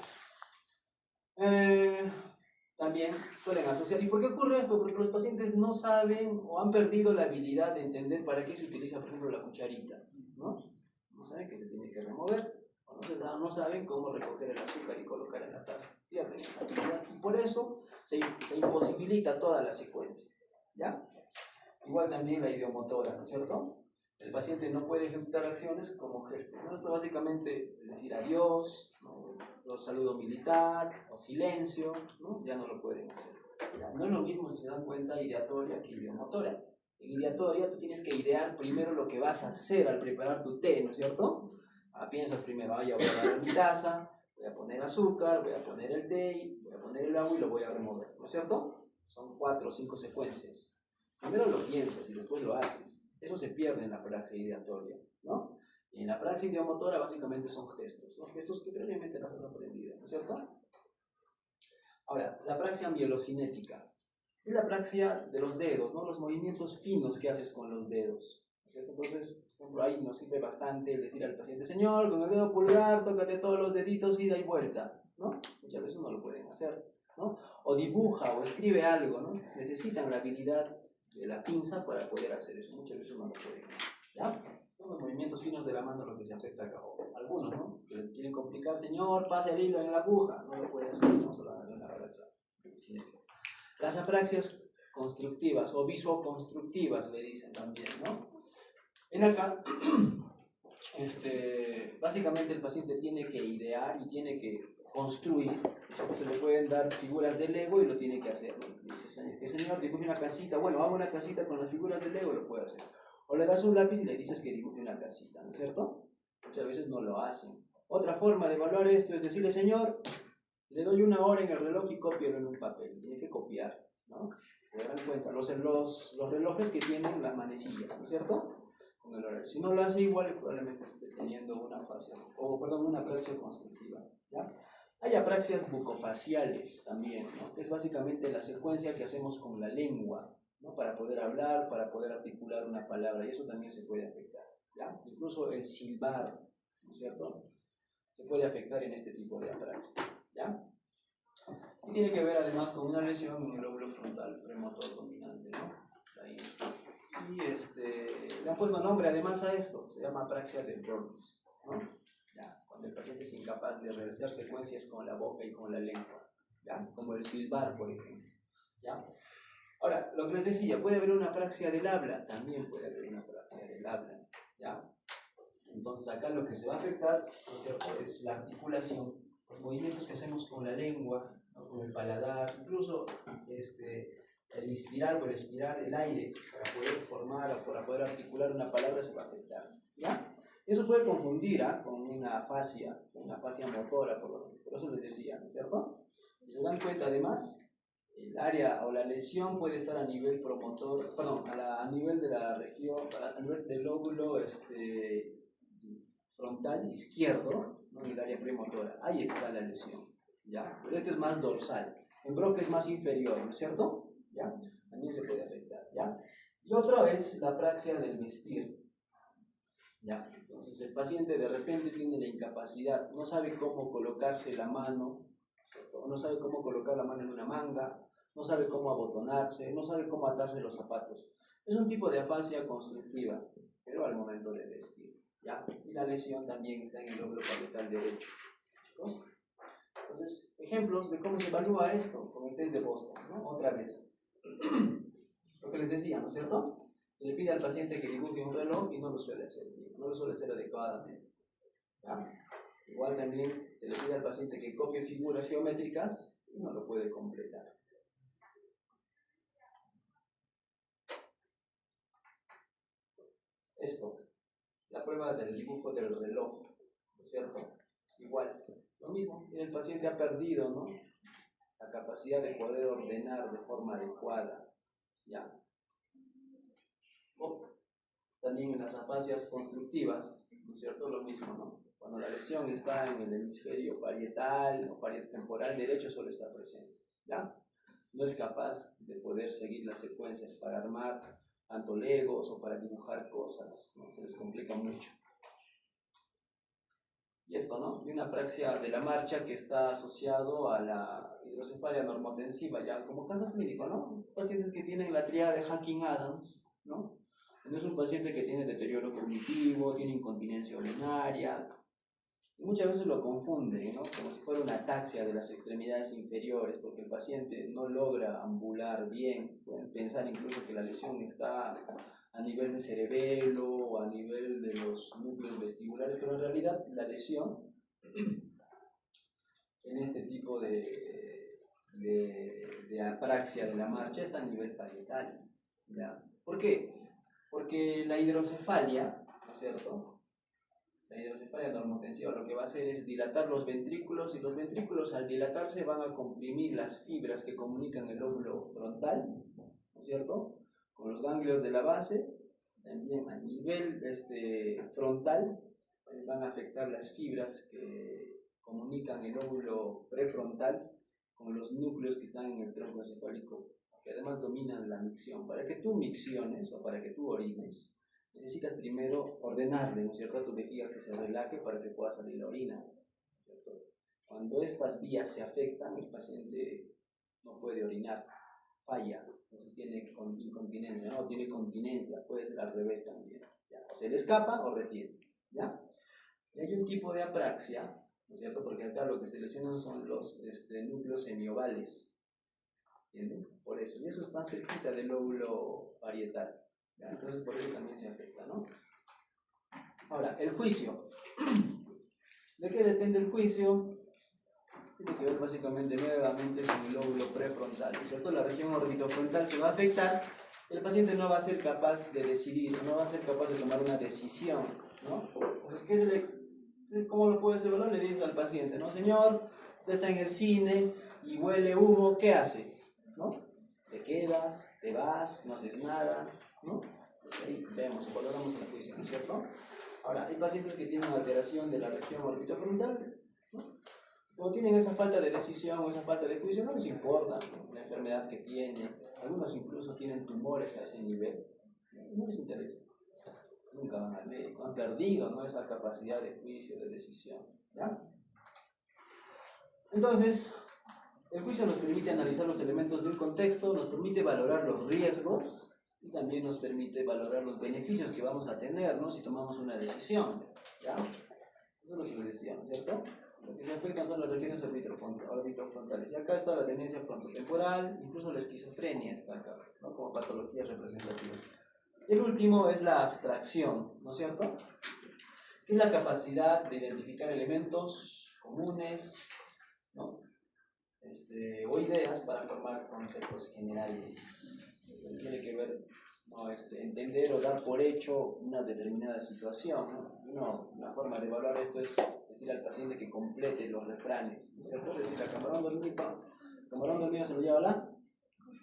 También suelen asociar. ¿Y por qué ocurre esto? Porque los pacientes no saben o han perdido la habilidad de entender para qué se utiliza, por ejemplo, la cucharita, ¿no? No saben que se tiene que remover, o no saben cómo recoger el azúcar y colocar en la taza. Pierden esa habilidad y por eso se imposibilita toda la secuencia, ¿ya? Igual también la idiomotora, ¿no es cierto? El paciente no puede ejecutar acciones como gestos, ¿no? Esto básicamente es decir adiós, ¿no?, o saludo militar, o silencio, ¿no?, ya no lo pueden hacer. ¿Ya? No es lo mismo, si se dan cuenta, ideatoria que idiomotora. En ideatoria tú tienes que idear primero lo que vas a hacer al preparar tu té, ¿no es cierto? Piensas primero, ya voy a agarrar mi taza, voy a poner azúcar, voy a poner el té, voy a poner el agua y lo voy a remover, ¿no es cierto? Son 4 o 5 secuencias. Primero lo piensas y después lo haces. Eso se pierde en la praxis ideatoria, ¿no? Y en la praxis idiomotora básicamente son gestos, ¿no? Gestos que previamente no han aprendido, ¿no es cierto? Ahora, la praxia mielocinética es la praxia de los dedos, ¿no?, los movimientos finos que haces con los dedos, ¿no es cierto? Entonces, por ejemplo, ahí nos sirve bastante el decir al paciente, señor, con el dedo pulgar, tócate todos los deditos, ida y vuelta, ¿no? Muchas veces no lo pueden hacer, ¿no? O dibuja o escribe algo, ¿no? Necesitan la habilidad de la pinza para poder hacer eso. Muchas veces no lo pueden hacer, ¿ya? Son los movimientos finos de la mano los que se afecta acá. Algunos, ¿no?, que quieren complicar, señor, pasa el hilo en la aguja, no lo puede hacer, no solamente en la praxia. Las apraxias constructivas o visuoconstructivas le dicen también, ¿no? En acá, básicamente el paciente tiene que idear y tiene que construir. Se le pueden dar figuras de Lego y lo tiene que hacer, ¿no? Dice, que señor, dibuje una casita. Bueno, hago una casita con las figuras de Lego, lo puede hacer. O le das un lápiz y le dices que dibuje una casita, ¿no es cierto? Muchas veces no lo hacen. Otra forma de evaluar esto es decirle, señor, le doy 1 hora en el reloj y cópialo en un papel. Tiene que copiar, ¿no? Se dan cuenta, los relojes que tienen las manecillas, ¿no es cierto? Con el horario. Si no lo hace igual, probablemente esté teniendo una apraxia constructiva, ¿ya? Hay apraxias bucofaciales también, ¿no?, que es básicamente la secuencia que hacemos con la lengua, ¿no?, para poder hablar, para poder articular una palabra, y eso también se puede afectar, ¿ya? Incluso el silbar, ¿no es cierto?, se puede afectar en este tipo de apraxia, ¿ya? Y tiene que ver además con una lesión en el lóbulo frontal premotor dominante, ¿no? Ahí. Y le han puesto nombre además a esto, se llama apraxia de Burns, ¿no? Ya, cuando el paciente es incapaz de realizar secuencias con la boca y con la lengua, ¿ya? Como el silbar, por ejemplo, ¿ya? Ahora, lo que les decía, puede haber una apraxia del habla, también puede haber una apraxia del habla, ¿ya? Entonces acá lo que se va a afectar, ¿no es cierto?, es la articulación, los movimientos que hacemos con la lengua, ¿no?, con el paladar, incluso el inspirar o el expirar el aire para poder formar o para poder articular una palabra se va a afectar, ¿ya? Eso puede confundir con una afasia motora, por eso les decía, ¿no es cierto? Si se dan cuenta además, el área o la lesión puede estar a nivel promotor, perdón, a nivel de la región, a nivel del lóbulo frontal izquierdo, ¿no? En el área premotora. Ahí está la lesión, ¿ya? Pero este es más dorsal. En Broca es más inferior, ¿no es cierto? ¿Ya? También se puede afectar, ¿ya? Y otra es la apraxia del vestir, ¿ya? Entonces el paciente de repente tiene la incapacidad, no sabe cómo colocarse la mano, ¿cierto? No sabe cómo colocar la mano en una manga, no sabe cómo abotonarse, no sabe cómo atarse los zapatos. Es un tipo de afasia constructiva, pero al momento de vestir, ¿ya? Y la lesión también está en el lóbulo parietal derecho, chicos. Entonces, ejemplos de cómo se evalúa esto con el test de Boston, ¿no? Otra vez. Lo que les decía, ¿no es cierto? Se le pide al paciente que dibuje un reloj y no lo suele hacer bien, no lo suele hacer adecuadamente, ¿ya? Igual también se le pide al paciente que copie figuras geométricas y no lo puede completar. Esto, la prueba del dibujo del reloj, ¿no es cierto? Igual, lo mismo, el paciente ha perdido, ¿no?, la capacidad de poder ordenar de forma adecuada, ¿ya? O también en las afasias constructivas, ¿no es cierto? Lo mismo, ¿no? Cuando la lesión está en el hemisferio parietal o parietemporal derecho suele estar presente, ¿ya? No es capaz de poder seguir las secuencias para armar tanto legos o para dibujar cosas, ¿no? Se les complica mucho. Y esto, ¿no? Y una apraxia de la marcha que está asociado a la hidrocefalia normotensiva, ya como caso clínico, ¿no? Los pacientes que tienen la tríada de Hacking-Adams, ¿no? No es un paciente que tiene deterioro cognitivo, tiene incontinencia urinaria, y muchas veces lo confunden, ¿no? Como si fuera una ataxia de las extremidades inferiores, porque el paciente no logra ambular bien. Pueden pensar incluso que la lesión está a nivel de cerebelo o a nivel de los núcleos vestibulares, pero en realidad la lesión en este tipo de apraxia de la marcha está a nivel parietal, ¿ya? ¿Por qué? Porque la hidrocefalia, ¿no es cierto?, la hidrocefalia normotensiva lo que va a hacer es dilatar los ventrículos, y los ventrículos al dilatarse van a comprimir las fibras que comunican el lóbulo frontal, ¿no es cierto?, con los ganglios de la base. También a nivel frontal van a afectar las fibras que comunican el lóbulo prefrontal con los núcleos que están en el tronco encefálico, que además dominan la micción. Para que tú micciones o para que tú orines, necesitas primero ordenarle, ¿no es cierto?, a tu vejiga que se relaje para que pueda salir la orina, ¿cierto? Cuando estas vías se afectan, el paciente no puede orinar, falla, entonces tiene incontinencia, no, tiene continencia, puede ser al revés también, ¿ya? O se le escapa o retiene, ¿ya? Y hay un tipo de apraxia, ¿no es cierto?, porque acá lo que se lesionan son los núcleos semiovales, ¿entienden? Por eso, y eso está cerquita del lóbulo parietal, ¿ya? Entonces por eso también se afecta, ¿no? Ahora, el juicio. ¿De qué depende el juicio? Tiene que ver básicamente nuevamente con el lóbulo prefrontal, ¿no es cierto? La región orbitofrontal se va a afectar, el paciente no va a ser capaz de decidir, no va a ser capaz de tomar una decisión, ¿no? Entonces, ¿cómo lo puedes evaluar? Le dices al paciente, ¿no? Señor, usted está en el cine y huele humo, ¿qué hace? ¿No? Te quedas, te vas, no haces nada, ¿no? Ahí vemos, valoramos el juicio, ¿no es cierto? Ahora, hay pacientes que tienen alteración de la región orbitofrontal, ¿no? Cuando tienen esa falta de decisión o esa falta de juicio, no les importa, ¿no?, la enfermedad que tienen. Algunos incluso tienen tumores a ese nivel, no les interesa. Nunca van al médico, han perdido, ¿no?, esa capacidad de juicio, de decisión, ¿ya? Entonces, el juicio nos permite analizar los elementos de un contexto, nos permite valorar los riesgos y también nos permite valorar los beneficios que vamos a tener, ¿no?, si tomamos una decisión, ¿ya? Eso es lo que les decía, ¿no es cierto? Lo que se afecta son las regiones orbitofrontales. Y acá está la demencia frontotemporal, incluso la esquizofrenia está acá, ¿no?, como patologías representativas. Y el último es la abstracción, ¿no es cierto?, que es la capacidad de identificar elementos comunes, ¿no?, o ideas para formar conceptos generales. Tiene que ver, ¿no?, entender o dar por hecho una determinada situación, ¿no? Una forma de evaluar esto es decir al paciente que complete los refranes, ¿no es cierto? Es decir, a camarón dormido se lo lleva la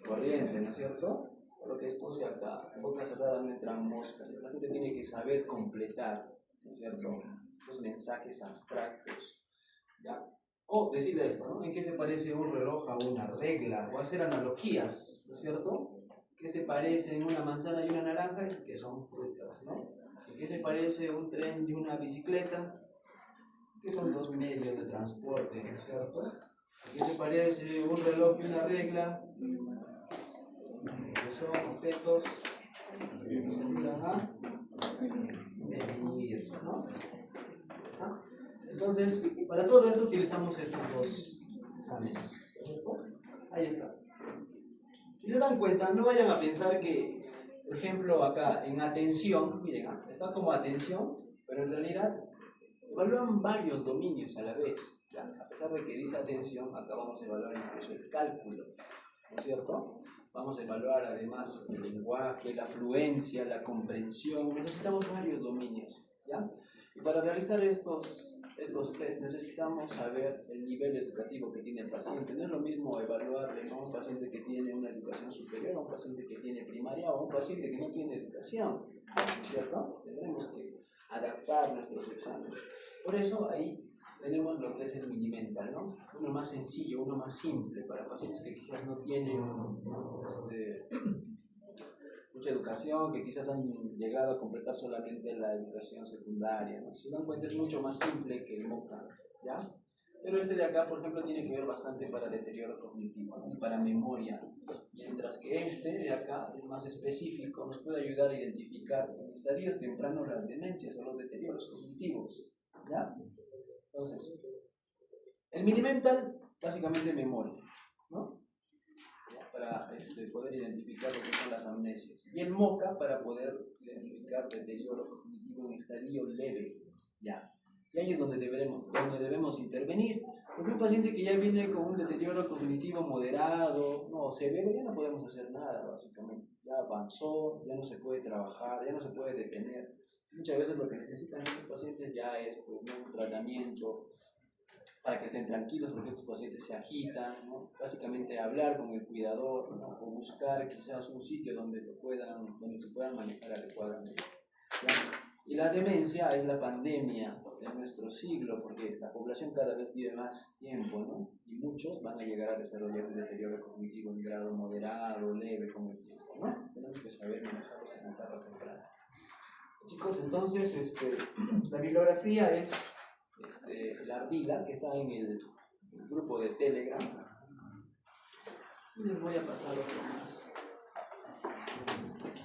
corriente, ¿no es cierto? Por lo que puse acá, en boca cerrada no entran moscas. El paciente tiene que saber completar, ¿no es cierto?, los mensajes abstractos, ¿ya? O decirle esto, ¿no? ¿En qué se parece un reloj a una regla? O hacer analogías, ¿no es cierto? ¿Qué se parece en una manzana y una naranja? Que son frutas, ¿no? ¿En qué se parece un tren y una bicicleta? Que son dos medios de transporte, ¿no es cierto? ¿En qué se parece un reloj y una regla? Que son objetos que nos ayudan a medir, ¿no? ¿Ah? Entonces, para todo esto utilizamos estos dos exámenes, ¿cierto? Ahí está. Si se dan cuenta, no vayan a pensar que, por ejemplo, acá en atención, miren, está como atención, pero en realidad evalúan varios dominios a la vez. ¿Ya? A pesar de que dice atención, acá vamos a evaluar incluso el cálculo, ¿no es cierto? Vamos a evaluar además el lenguaje, la fluencia, la comprensión. Necesitamos varios dominios, ¿ya? Y para realizar estos test necesitamos saber el nivel educativo que tiene el paciente. No es lo mismo evaluarle a un paciente que tiene una educación superior, a un paciente que tiene primaria o a un paciente que no tiene educación, ¿no es cierto? Tenemos que adaptar nuestros exámenes. Por eso ahí tenemos lo que es el Minimental, ¿no? Uno más sencillo, uno más simple, para pacientes que quizás no tienen mucha educación, que quizás han llegado a completar solamente la educación secundaria, ¿no? Si se dan cuenta es mucho más simple que el MOCA, ¿ya? Pero este de acá, por ejemplo, tiene que ver bastante para deterioro cognitivo, ¿no? Y para memoria, mientras que este de acá es más específico, nos puede ayudar a identificar en estadios tempranos las demencias o los deterioros cognitivos, ¿ya? Entonces, el Minimental, básicamente memoria, ¿no? Para poder identificar lo que son las amnesias. Y el MOCA para poder identificar deterioro cognitivo en estadio leve, ¿ya? Y ahí es donde debemos intervenir. Porque un paciente que ya viene con un deterioro cognitivo moderado, no severo, ya no podemos hacer nada, básicamente. Ya avanzó, ya no se puede trabajar, ya no se puede detener. Muchas veces lo que necesitan estos pacientes ya es pues, ¿no? un tratamiento para que estén tranquilos, porque estos pacientes se agitan, ¿no? Básicamente hablar con el cuidador, ¿no? O buscar quizás un sitio donde se puedan manejar adecuadamente, ¿ya? Y la demencia es la pandemia de nuestro siglo, porque la población cada vez vive más tiempo, ¿no? Y muchos van a llegar a desarrollar un deterioro cognitivo en grado moderado, leve con el tiempo, ¿no? Tenemos que saber manejarlos en etapas tempranas. Chicos, entonces, la bibliografía es la ardila que está en el grupo de Telegram. Y les voy a pasar otro más.